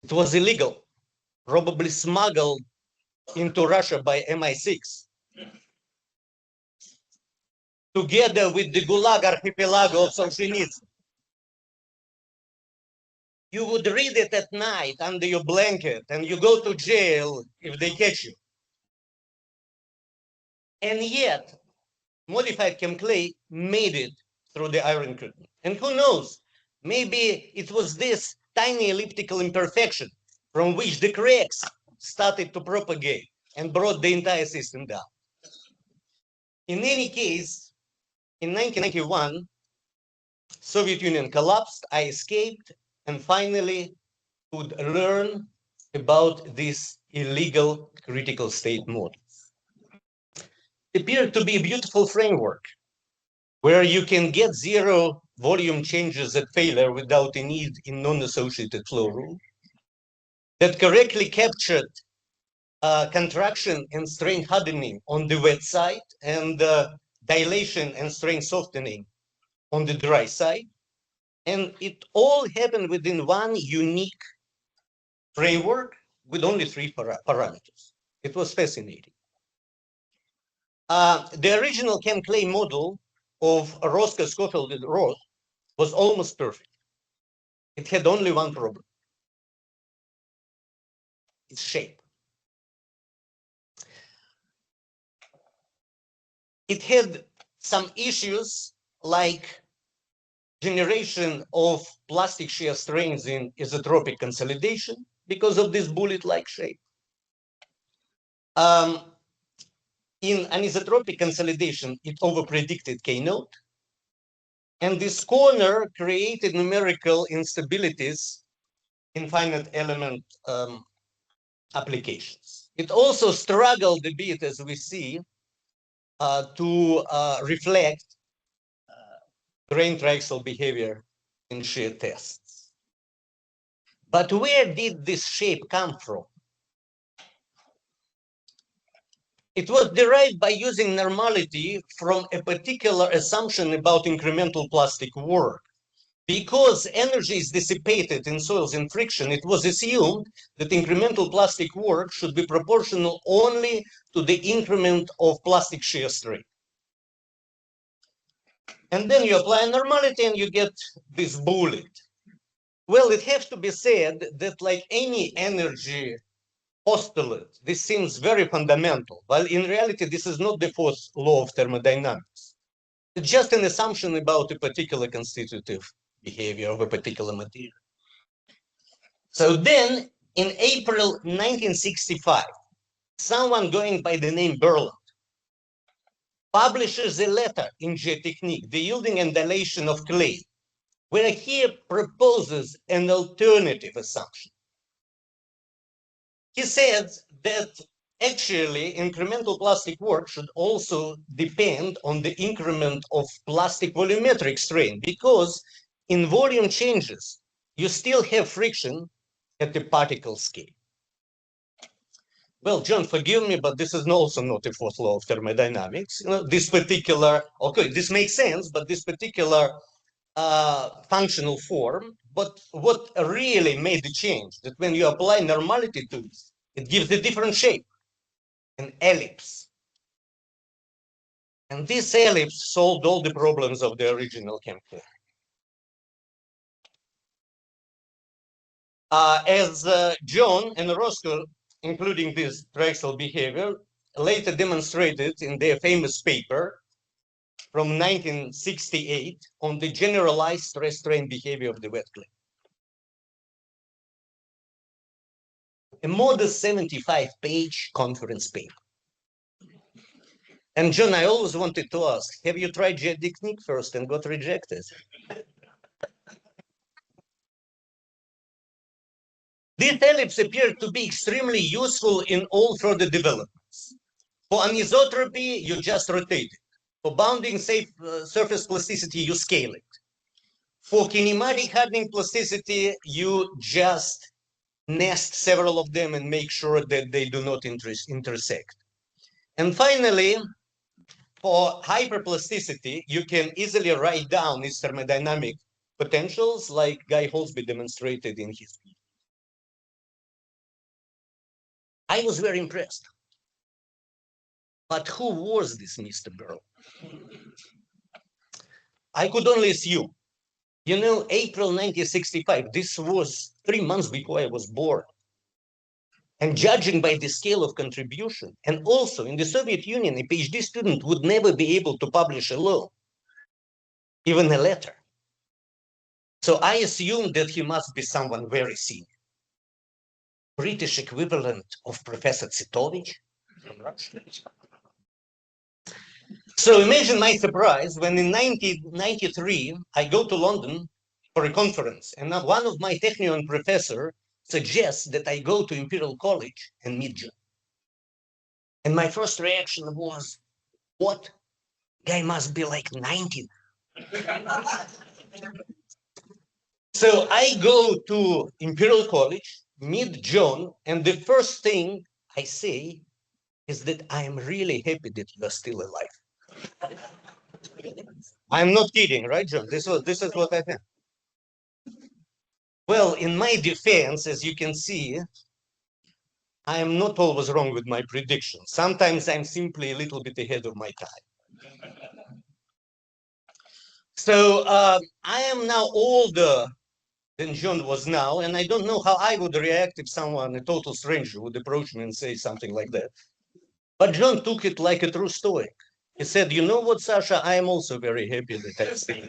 It was illegal, probably smuggled into Russia by MI6, together with the Gulag archipelago of Solzhenitsyn. You would read it at night under your blanket and you go to jail if they catch you. And yet, modified chemically made it through the Iron Curtain. And who knows, maybe it was this tiny elliptical imperfection from which the cracks started to propagate and brought the entire system down. In any case, in 1991, Soviet Union collapsed, I escaped, and finally could learn about this illegal critical state model. It appeared to be a beautiful framework where you can get 0 volume changes at failure without a need in non-associated flow rule, that correctly captured contraction and strain hardening on the wet side and dilation and strain softening on the dry side. And it all happened within one unique framework with only 3 parameters. It was fascinating. The original Chem Clay model of Roscoe, Schofield, and Roth was almost perfect. It had only one problem: its shape. It had some issues like generation of plastic shear strains in isotropic consolidation because of this bullet-like shape. In anisotropic consolidation, it overpredicted K-note. And this corner created numerical instabilities in finite element applications. It also struggled a bit, as we see, to reflect grain triaxial behavior in shear tests. But where did this shape come from? It was derived by using normality from a particular assumption about incremental plastic work. Because energy is dissipated in soils in friction, it was assumed that incremental plastic work should be proportional only to the increment of plastic shear strain. And then you apply normality and you get this bullet. Well, it has to be said that like any energy postulate, this seems very fundamental, while in reality, this is not the 4th law of thermodynamics. It's just an assumption about a particular constitutive behavior of a particular material. So then, in April 1965, someone going by the name Burland publishes a letter in Geotechnical, the yielding and dilation of clay, where he proposes an alternative assumption. He says that actually incremental plastic work should also depend on the increment of plastic volumetric strain, because in volume changes, you still have friction at the particle scale. Well, John, forgive me, but this is also not a fourth law of thermodynamics. You know, this particular, okay, this makes sense, but this particular functional form, but what really made the change, that when you apply normality to it, it gives a different shape, an ellipse. And this ellipse solved all the problems of the original chemical. As John and Roscoe, including this triaxial behavior, later demonstrated in their famous paper from 1968 on the generalized stress-strain behavior of the wet clay. A modest 75-page conference paper. And John, I always wanted to ask, have you tried Geotechnical first and got rejected? This ellipse appeared to be extremely useful in all further developments. For anisotropy, you just rotate it. For bounding safe surface plasticity, you scale it. For kinematic hardening plasticity, you just nest several of them and make sure that they do not intersect. And finally, for hyperplasticity, you can easily write down its thermodynamic potentials like Guy Holsby demonstrated in his paper. I was very impressed. But who was this Mr. Burland? I could only assume. You know, April 1965, this was 3 months before I was born. And judging by the scale of contribution, and also in the Soviet Union, a PhD student would never be able to publish alone, even a letter. So I assumed that he must be someone very senior. British equivalent of Professor Tsitovich from Russia. So imagine my surprise when in 1993, I go to London for a conference, and one of my Technion professor suggests that I go to Imperial College and meet John. And my first reaction was, what? Guy must be like 19. So I go to Imperial College, meet John, and the first thing I say is that I am really happy that you are still alive. I'm not kidding, right, John? This is what I think. Well, in my defense, as you can see, I am not always wrong with my predictions. Sometimes I'm simply a little bit ahead of my time. So I am now older than John was now, and I don't know how I would react if someone, a total stranger, would approach me and say something like that. But John took it like a true Stoic. He said, you know what, Sasha, I am also very happy that I'm still.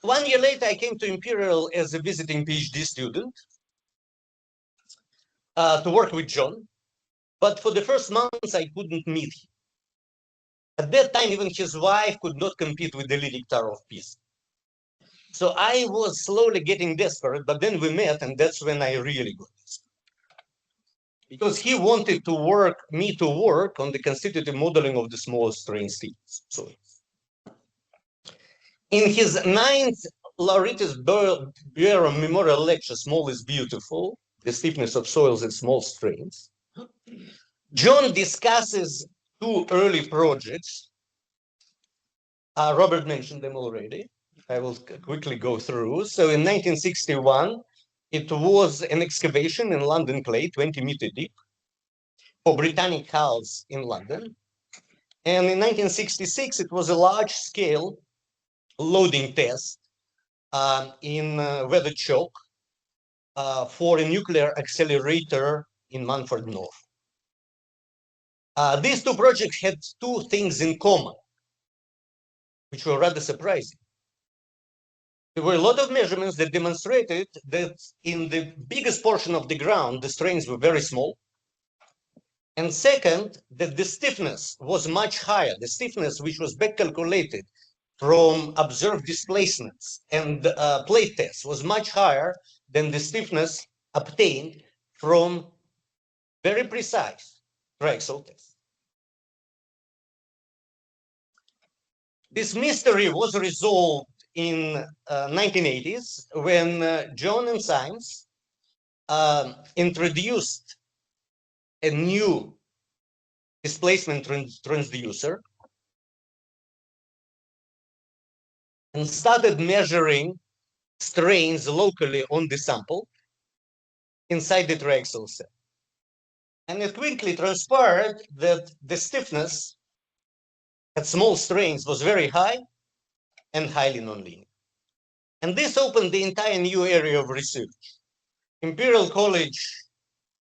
1 year later, I came to Imperial as a visiting PhD student to work with John. But for the first months, I couldn't meet him. At that time, even his wife could not compete with the leading star of Pisa. So I was slowly getting desperate, but then we met, and that's when I really got desperate. Because he wanted me to work on the constitutive modeling of the small strain steels. So in his 9th Lauretis Buro Memorial Lecture, Small is Beautiful, the stiffness of soils in small strains, John discusses 2 early projects. Robert mentioned them already. I will quickly go through. So in 1961, it was an excavation in London clay, 20 meter deep, for Britannic House in London. And in 1966, it was a large-scale loading test in weathered chalk for a nuclear accelerator in Munford North. These 2 projects had 2 things in common, which were rather surprising. There were a lot of measurements that demonstrated that in the biggest portion of the ground, the strains were very small. And second, that the stiffness was much higher. The stiffness, which was back calculated from observed displacements and plate tests, was much higher than the stiffness obtained from very precise triaxial tests. This mystery was resolved in 1980s when John and Symes introduced a new displacement transducer and started measuring strains locally on the sample inside the triaxial cell. And it quickly transpired that the stiffness at small strains was very high and highly nonlinear. And this opened the entire new area of research. Imperial College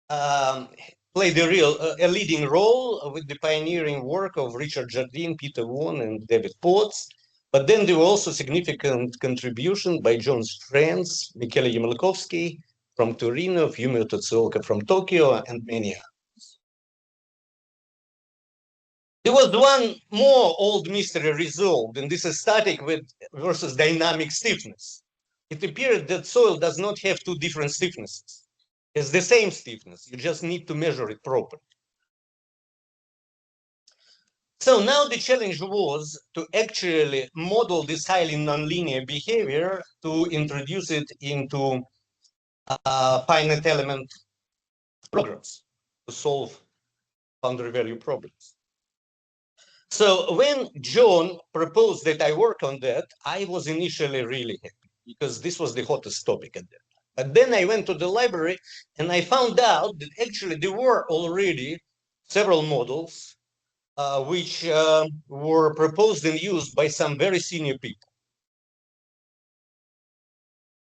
played a leading role with the pioneering work of Richard Jardine, Peter Vaughan, and David Potts. But then there were also significant contributions by John's friends, Michele Yemlakowski from Torino, Fumio Totsuoka from Tokyo, and many others. There was one more old mystery resolved, and this is static versus dynamic stiffness. It appeared that soil does not have two different stiffnesses. It's the same stiffness. You just need to measure it properly. So now the challenge was to actually model this highly nonlinear behavior to introduce it into finite element programs to solve boundary value problems. So when John proposed that I work on that, I was initially really happy because this was the hottest topic at that time. But then I went to the library and I found out that actually there were already several models which were proposed and used by some very senior people.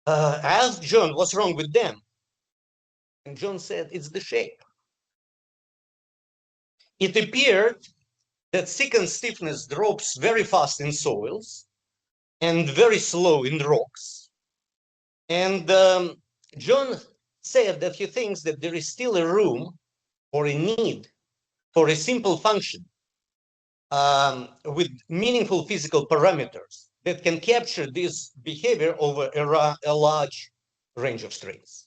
I asked John what's wrong with them. And John said, it's the shape. It appeared that secant stiffness drops very fast in soils and very slow in rocks. And John said that he thinks that there is still a room or a need for a simple function with meaningful physical parameters that can capture this behavior over a large range of strains.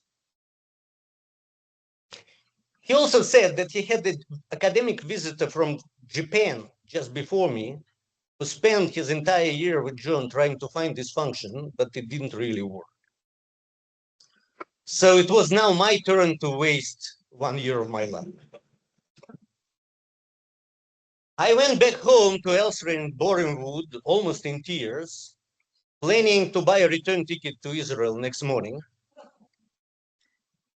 He also said that he had an academic visitor from Japan just before me who spent his entire year with John trying to find this function, but it didn't really work. So it was now my turn to waste 1 year of my life. I went back home to Elsewhere in Boringwood, almost in tears, planning to buy a return ticket to Israel next morning.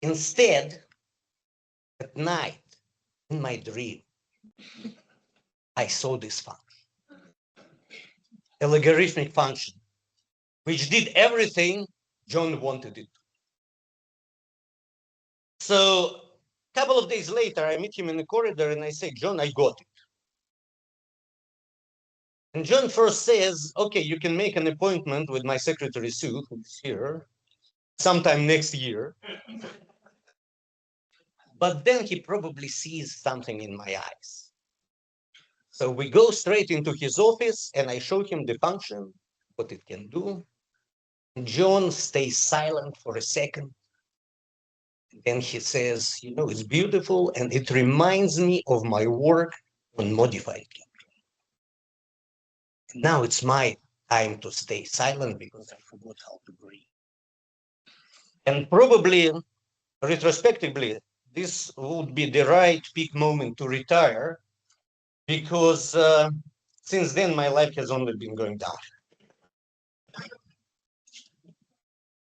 Instead, at night, in my dream, I saw this function, a logarithmic function, which did everything John wanted it to. So a couple of days later, I meet him in the corridor and I say, John, I got it. And John first says, okay, you can make an appointment with my secretary, Sue, who's here, sometime next year. But then he probably sees something in my eyes. So we go straight into his office and I show him the function, what it can do. And John stays silent for a second. Then he says, you know, it's beautiful and it reminds me of my work on modified chemistry. Now it's my time to stay silent because I forgot how to breathe. And probably, retrospectively, this would be the right peak moment to retire because since then my life has only been going down.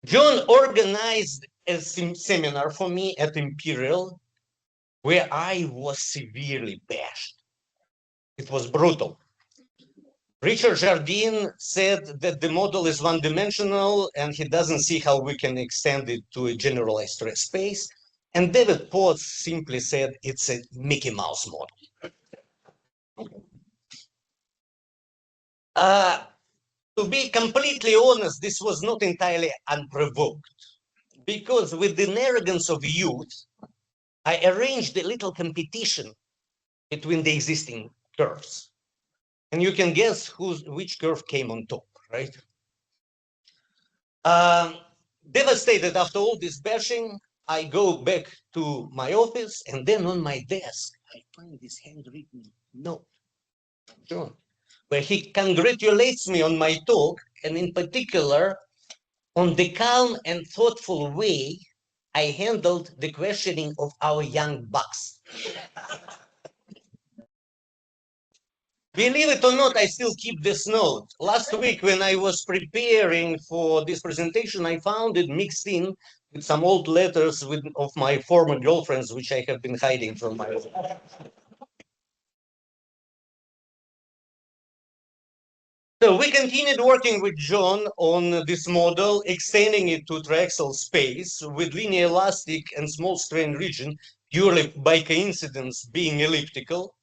John organized a seminar for me at Imperial where I was severely bashed. It was brutal. Richard Jardine said that the model is one-dimensional and he doesn't see how we can extend it to a generalized stress space. And David Potts simply said it's a Mickey Mouse model. To be completely honest, this was not entirely unprovoked because with the arrogance of youth, I arranged a little competition between the existing curves. And you can guess which curve came on top, right? Devastated after all this bashing, I go back to my office and then on my desk, I find this handwritten note. John, where he congratulates me on my talk, and in particular, on the calm and thoughtful way I handled the questioning of our young bucks. Believe it or not, I still keep this note. Last week, when I was preparing for this presentation, I found it mixed in with some old letters of my former girlfriends, which I have been hiding from my wife. So we continued working with John on this model, extending it to triaxial space with linear elastic and small strain region, purely by coincidence being elliptical.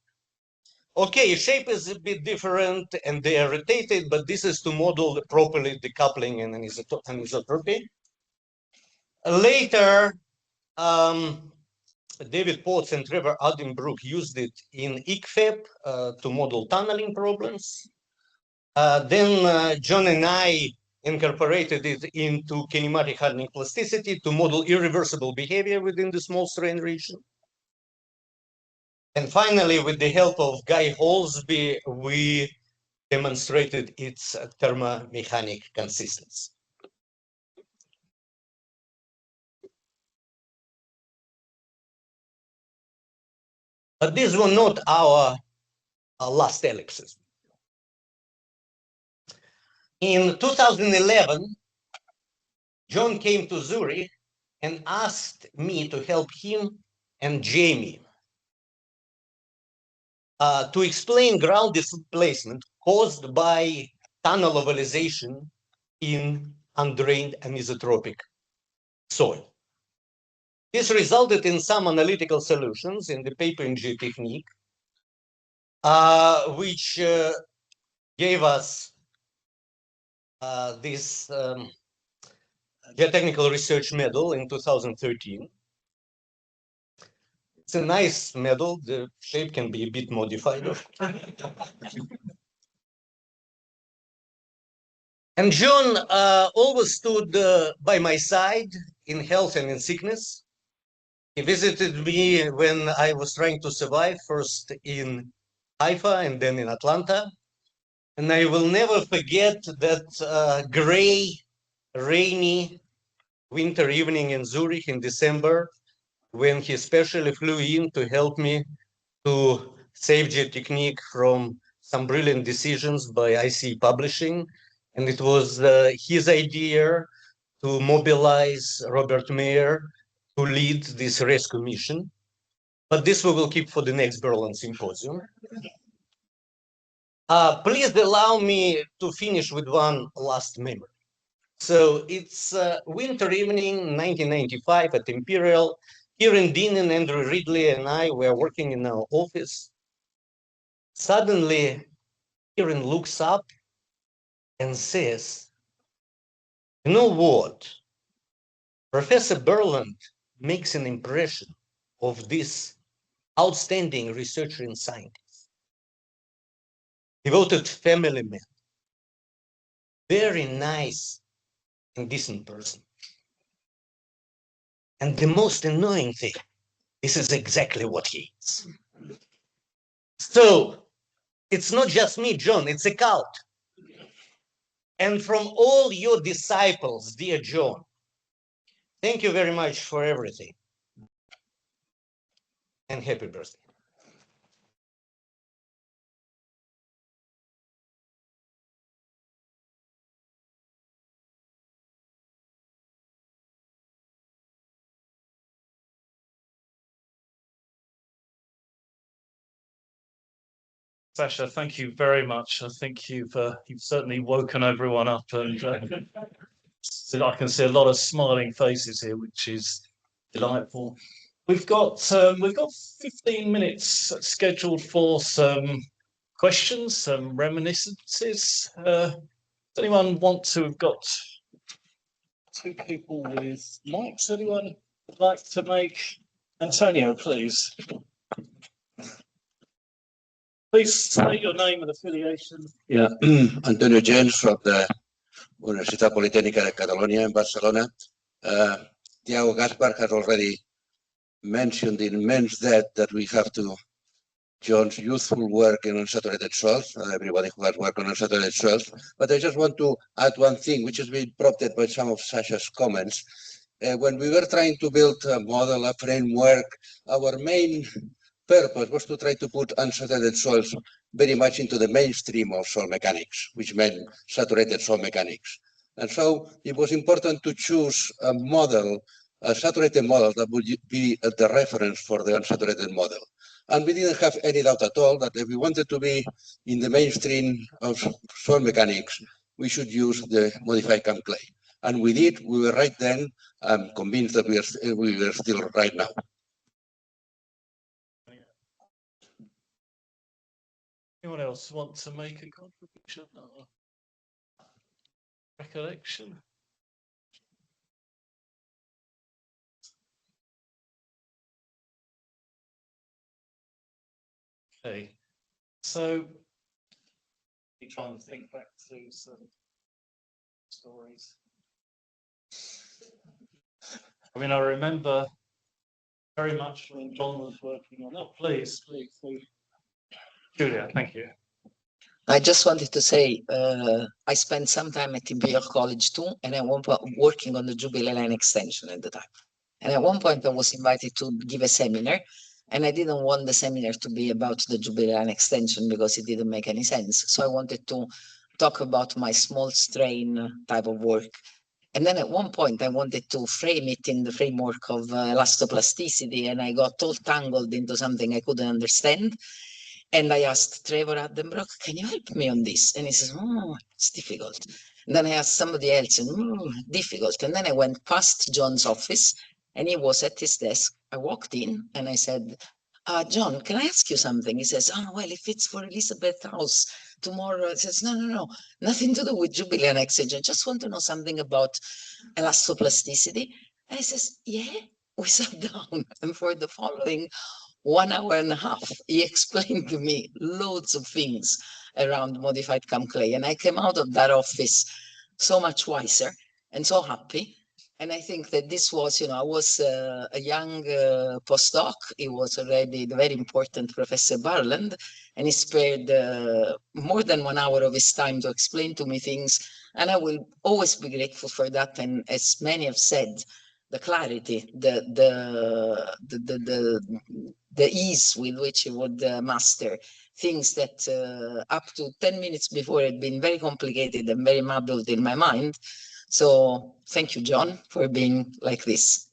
Okay, shape is a bit different and they are rotated, but this is to model properly the coupling and anisotropy. Later, David Potts and Trevor Addenbrook used it in ICFEP to model tunneling problems. Then John and I incorporated it into kinematic hardening plasticity to model irreversible behavior within the small strain region. And finally, with the help of Guy Holsby, we demonstrated its thermomechanic consistency. But these were not our last ellipses. In 2011, John came to Zurich and asked me to help him and Jamie to explain ground displacement caused by tunnel ovalization in undrained anisotropic soil. This resulted in some analytical solutions in the paper in Geotechnical, which gave us this Geotechnical Research Medal in 2013. It's a nice medal. The shape can be a bit modified. And John always stood by my side in health and in sickness. He visited me when I was trying to survive, first in Haifa and then in Atlanta. And I will never forget that gray, rainy winter evening in Zurich in December, when he especially flew in to help me to save Geotechnical from some brilliant decisions by IC Publishing. And it was his idea to mobilize Robert Mair to lead this rescue mission. But this we will keep for the next Burland Symposium. Please allow me to finish with one last memory. So it's winter evening, 1995 at Imperial. Kieran Dean and Andrew Ridley and I were working in our office. Suddenly, Kieran looks up and says, "You know what? Professor Burland makes an impression of this outstanding researcher and scientist. Devoted family man. Very nice and decent person. And the most annoying thing, this is exactly what he is." So it's not just me, John, it's a cult. And from all your disciples, dear John, thank you very much for everything. And happy birthday. Sasha, thank you very much. I think you've certainly woken everyone up, and so I can see a lot of smiling faces here, which is delightful. We've got 15 minutes scheduled for some questions, some reminiscences. Does anyone want to have got two people with mics? Anyone would like to make? Antonio, please. Please state your name and affiliation. Yeah, Antonio James from the Universitat Politécnica de Catalonia in Barcelona. Tiago Gaspar has already mentioned the immense debt that we have to John's youthful work in unsaturated salts, everybody who has worked on unsaturated salts. But I just want to add one thing, which has been prompted by some of Sasha's comments. When we were trying to build a model, a framework, our main purpose was to try to put unsaturated soils very much into the mainstream of soil mechanics, which meant saturated soil mechanics. And so it was important to choose a model, a saturated model that would be the reference for the unsaturated model. And we didn't have any doubt at all that if we wanted to be in the mainstream of soil mechanics, we should use the modified CAM clay. And we did, we were right then. I'm convinced that we are still right now. Anyone else want to make a contribution or recollection? Okay, so you trying to think back to some stories. I mean, I remember very much when John was working on. Oh, please. Julia, thank you. I just wanted to say, I spent some time at Imperial College too, and at one point working on the Jubilee Line extension at the time. And at one point I was invited to give a seminar, and I didn't want the seminar to be about the Jubilee Line extension because it didn't make any sense. So I wanted to talk about my small strain type of work. And then at one point I wanted to frame it in the framework of elastoplasticity, and I got all tangled into something I couldn't understand. And I asked Trevor Addenbrock, can you help me on this? And he says, oh, it's difficult. And then I asked somebody else, and difficult. And then I went past John's office, and he was at his desk. I walked in, and I said, John, can I ask you something? He says, oh, well, if it's for Elizabeth House tomorrow. I says, no, nothing to do with Jubilee and Exige. I just want to know something about elastoplasticity. And he says, yeah. We sat down, and for the following 1 hour and a half, he explained to me loads of things around modified CAM clay. And I came out of that office so much wiser and so happy. And I think that this was, I was a young postdoc. He was already the very important Professor Burland, and he spared more than 1 hour of his time to explain to me things. And I will always be grateful for that. And as many have said, the clarity, the ease with which he would master things that up to 10 minutes before had been very complicated and very muddled in my mind. So thank you, John, for being like this.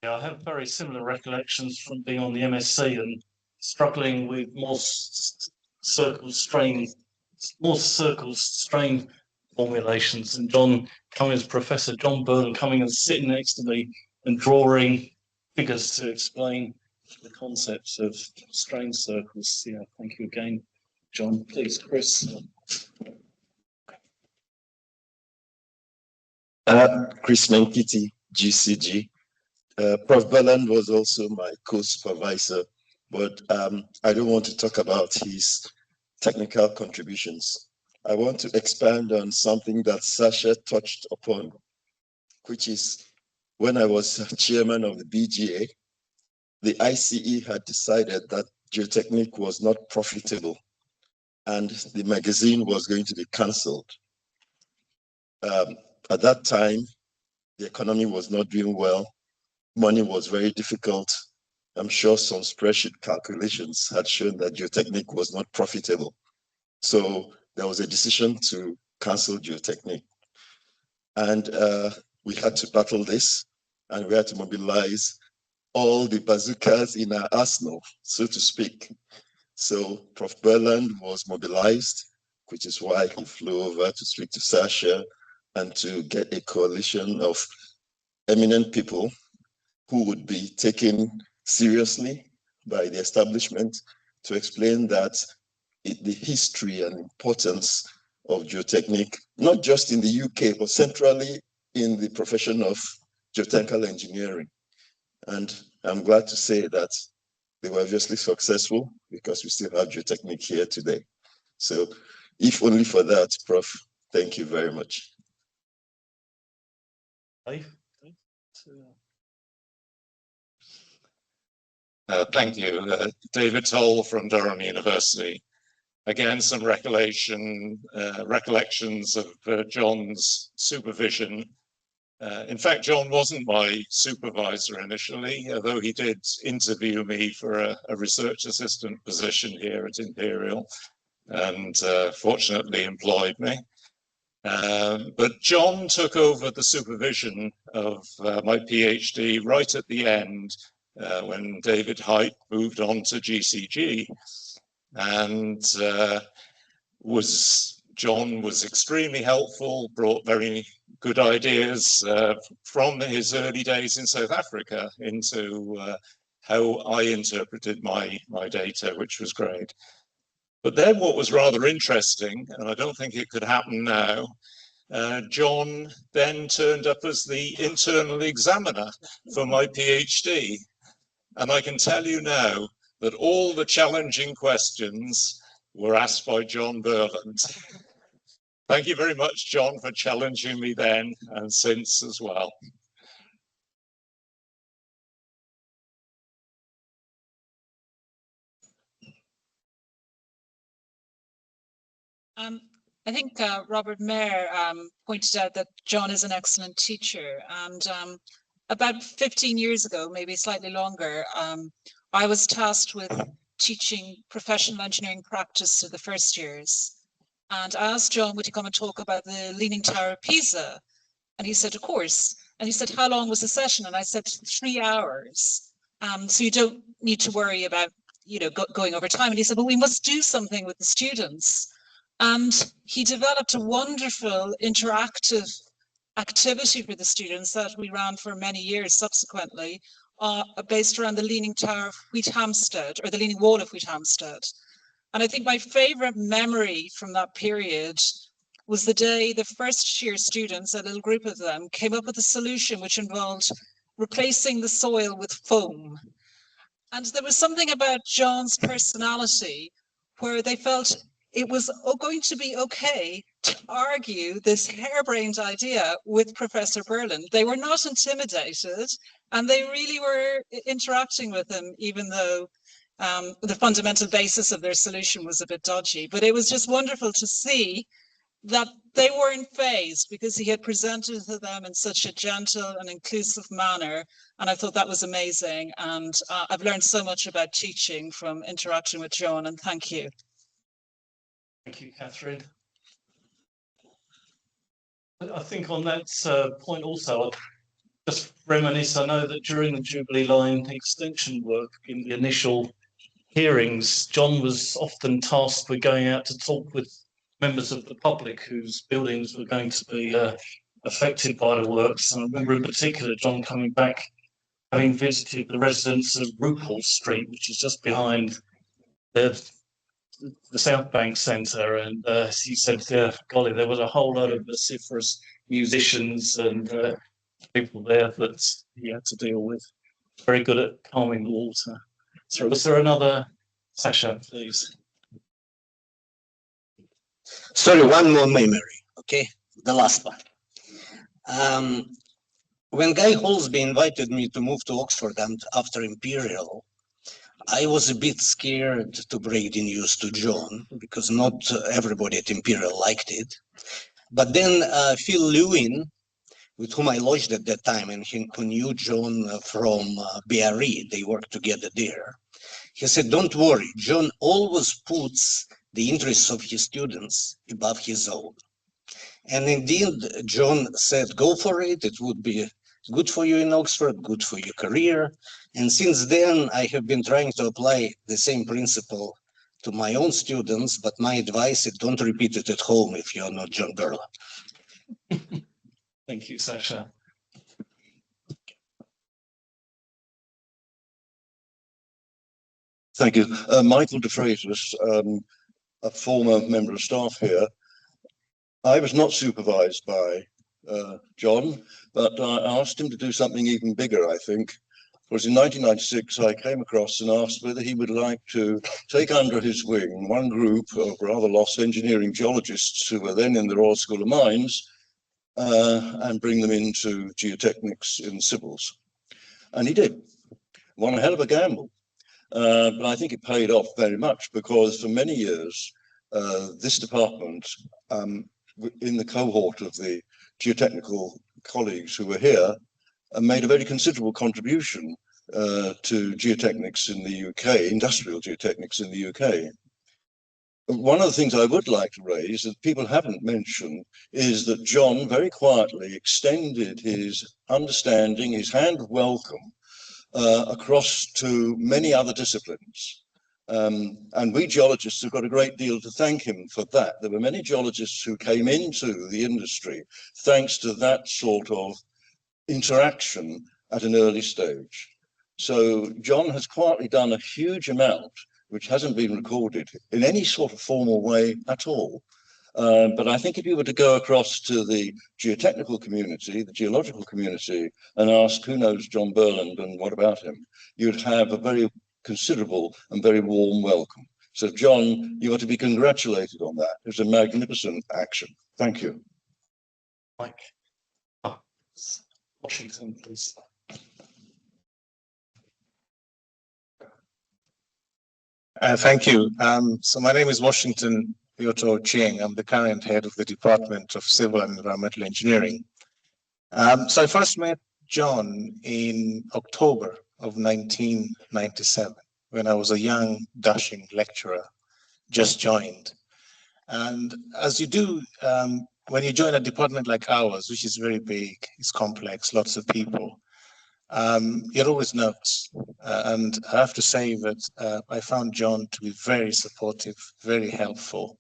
Yeah, I have very similar recollections from being on the MSc and struggling with more circle strain formulations, and John coming as Professor John Burland coming and sitting next to me and drawing figures to explain the concepts of strain circles. Yeah, thank you again, John. Please, Chris. Chris Menkiti, GCG. Prof. Burland was also my co-supervisor, but I don't want to talk about his technical contributions. I want to expand on something that Sasha touched upon, which is when I was chairman of the BGA, the ICE had decided that Geotechnical was not profitable and the magazine was going to be cancelled. At that time, the economy was not doing well. Money was very difficult. I'm sure some spreadsheet calculations had shown that Geotechnical was not profitable. So there was a decision to cancel Geotechnical. And we had to battle this, and we had to mobilize all the bazookas in our arsenal, so to speak. So Prof. Burland was mobilized, which is why he flew over to speak to Sasha and to get a coalition of eminent people who would be taken seriously by the establishment to explain that the history and importance of geotechnique, not just in the UK, but centrally in the profession of geotechnical engineering. And I'm glad to say that they were obviously successful because we still have geotechnique here today. So if only for that, Prof, thank you very much. Thank you. David Toll from Durham University. Again, some recollections of John's supervision. In fact, John wasn't my supervisor initially, although he did interview me for a research assistant position here at Imperial, and fortunately employed me. But John took over the supervision of my PhD right at the end, when David Height moved on to GCG. And John was extremely helpful, brought very good ideas from his early days in South Africa into how I interpreted my data, which was great. But then what was rather interesting, and I don't think it could happen now, John then turned up as the internal examiner for my PhD. And I can tell you now that all the challenging questions were asked by John Burland. Thank you very much, John, for challenging me then and since as well. I think Robert Mair pointed out that John is an excellent teacher. And about 15 years ago, maybe slightly longer, I was tasked with teaching professional engineering practice to the first years. And I asked John, would he come and talk about the Leaning Tower of Pisa? And he said, of course. And he said, how long was the session? And I said, 3 hours. So you don't need to worry about, going over time. And he said, well, we must do something with the students. And he developed a wonderful interactive activity for the students that we ran for many years subsequently, based around the Leaning Tower of Wheathampstead, or the Leaning Wall of Wheathampstead. And I think my favorite memory from that period was the day the first year students, a little group of them, came up with a solution which involved replacing the soil with foam. And there was something about John's personality where they felt it was going to be okay to argue this harebrained idea with Professor Burland. They were not intimidated, and they really were interacting with him, even though the fundamental basis of their solution was a bit dodgy. But it was just wonderful to see that they weren't fazed, because he had presented to them in such a gentle and inclusive manner. And I thought that was amazing. And I've learned so much about teaching from interacting with John, and thank you. Thank you, Catherine. I think on that point also, I'll just reminisce, I know that during the Jubilee Line extension work in the initial hearings, John was often tasked with going out to talk with members of the public whose buildings were going to be affected by the works. And I remember in particular John coming back, having visited the residents of Happold Street, which is just behind the South Bank Centre, and he said, yeah, golly, there was a whole lot of vociferous musicians and people there that he had to deal with. Very good at calming the water. So was there another? Sasha, please. Sorry, one more memory, okay? The last one. When Guy Holsby invited me to move to Oxford after Imperial, I was a bit scared to break the news to John, because not everybody at Imperial liked it. But then Phil Lewin, with whom I lodged at that time, and who knew John from BRE, they worked together there, he said, don't worry, John always puts the interests of his students above his own. And indeed, John said, go for it, it would be good for you in Oxford, good for your career. And since then, I have been trying to apply the same principle to my own students, but my advice is don't repeat it at home if you're not John Burland. Thank you, Sasha. Thank you. Michael de Freitas, a former member of staff here. I was not supervised by John, but I asked him to do something even bigger, I think. Because in 1996, I came across and asked whether he would like to take under his wing one group of rather lost engineering geologists who were then in the Royal School of Mines and bring them into geotechnics in civils. And he did. Won a hell of a gamble. But I think it paid off very much because for many years, this department, in the cohort of the geotechnical colleagues who were here, made a very considerable contribution to geotechnics in the UK, industrial geotechnics in the UK. One of the things I would like to raise that people haven't mentioned is that John very quietly extended his understanding, his hand of welcome across to many other disciplines. And we geologists have got a great deal to thank him for that. There were many geologists who came into the industry thanks to that sort of interaction at an early stage. So John has quietly done a huge amount which hasn't been recorded in any sort of formal way at all. But I think if you were to go across to the geotechnical community, the geological community, and ask who knows John Burland and what about him, you'd have a very considerable and very warm welcome. So John, you are to be congratulated on that. It was a magnificent action. Thank you. Mike. Washington, please. Thank you. So my name is Washington Yoto Cheng. I'm the current head of the Department of Civil and Environmental Engineering. So I first met John in October of 1997 when I was a young, dashing lecturer, just joined. And as you do, when you join a department like ours, which is very big, it's complex, lots of people, you're always nervous. And I have to say that I found John to be very supportive, very helpful.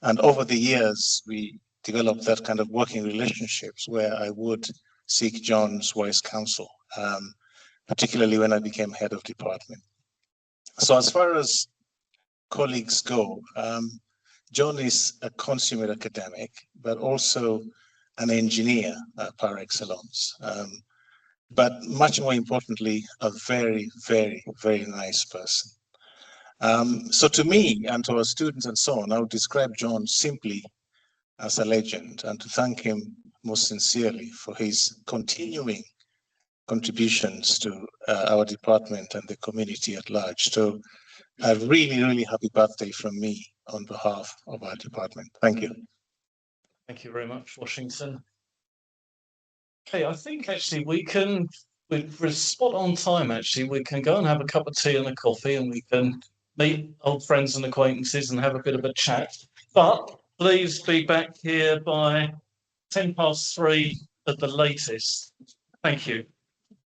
And over the years, we developed that kind of working relationships where I would seek John's wise counsel, particularly when I became head of department. So as far as colleagues go, John is a consummate academic, but also an engineer par excellence. But much more importantly, a very, very, very nice person. So to me and to our students and so on, I would describe John simply as a legend and to thank him most sincerely for his continuing contributions to our department and the community at large. So a really, really happy birthday from me on behalf of our department. Thank you. Thank you very much, Washington. Okay, I think actually we're spot on time actually. We can go and have a cup of tea and a coffee and we can meet old friends and acquaintances and have a bit of a chat. But please be back here by 3:10 at the latest. Thank you.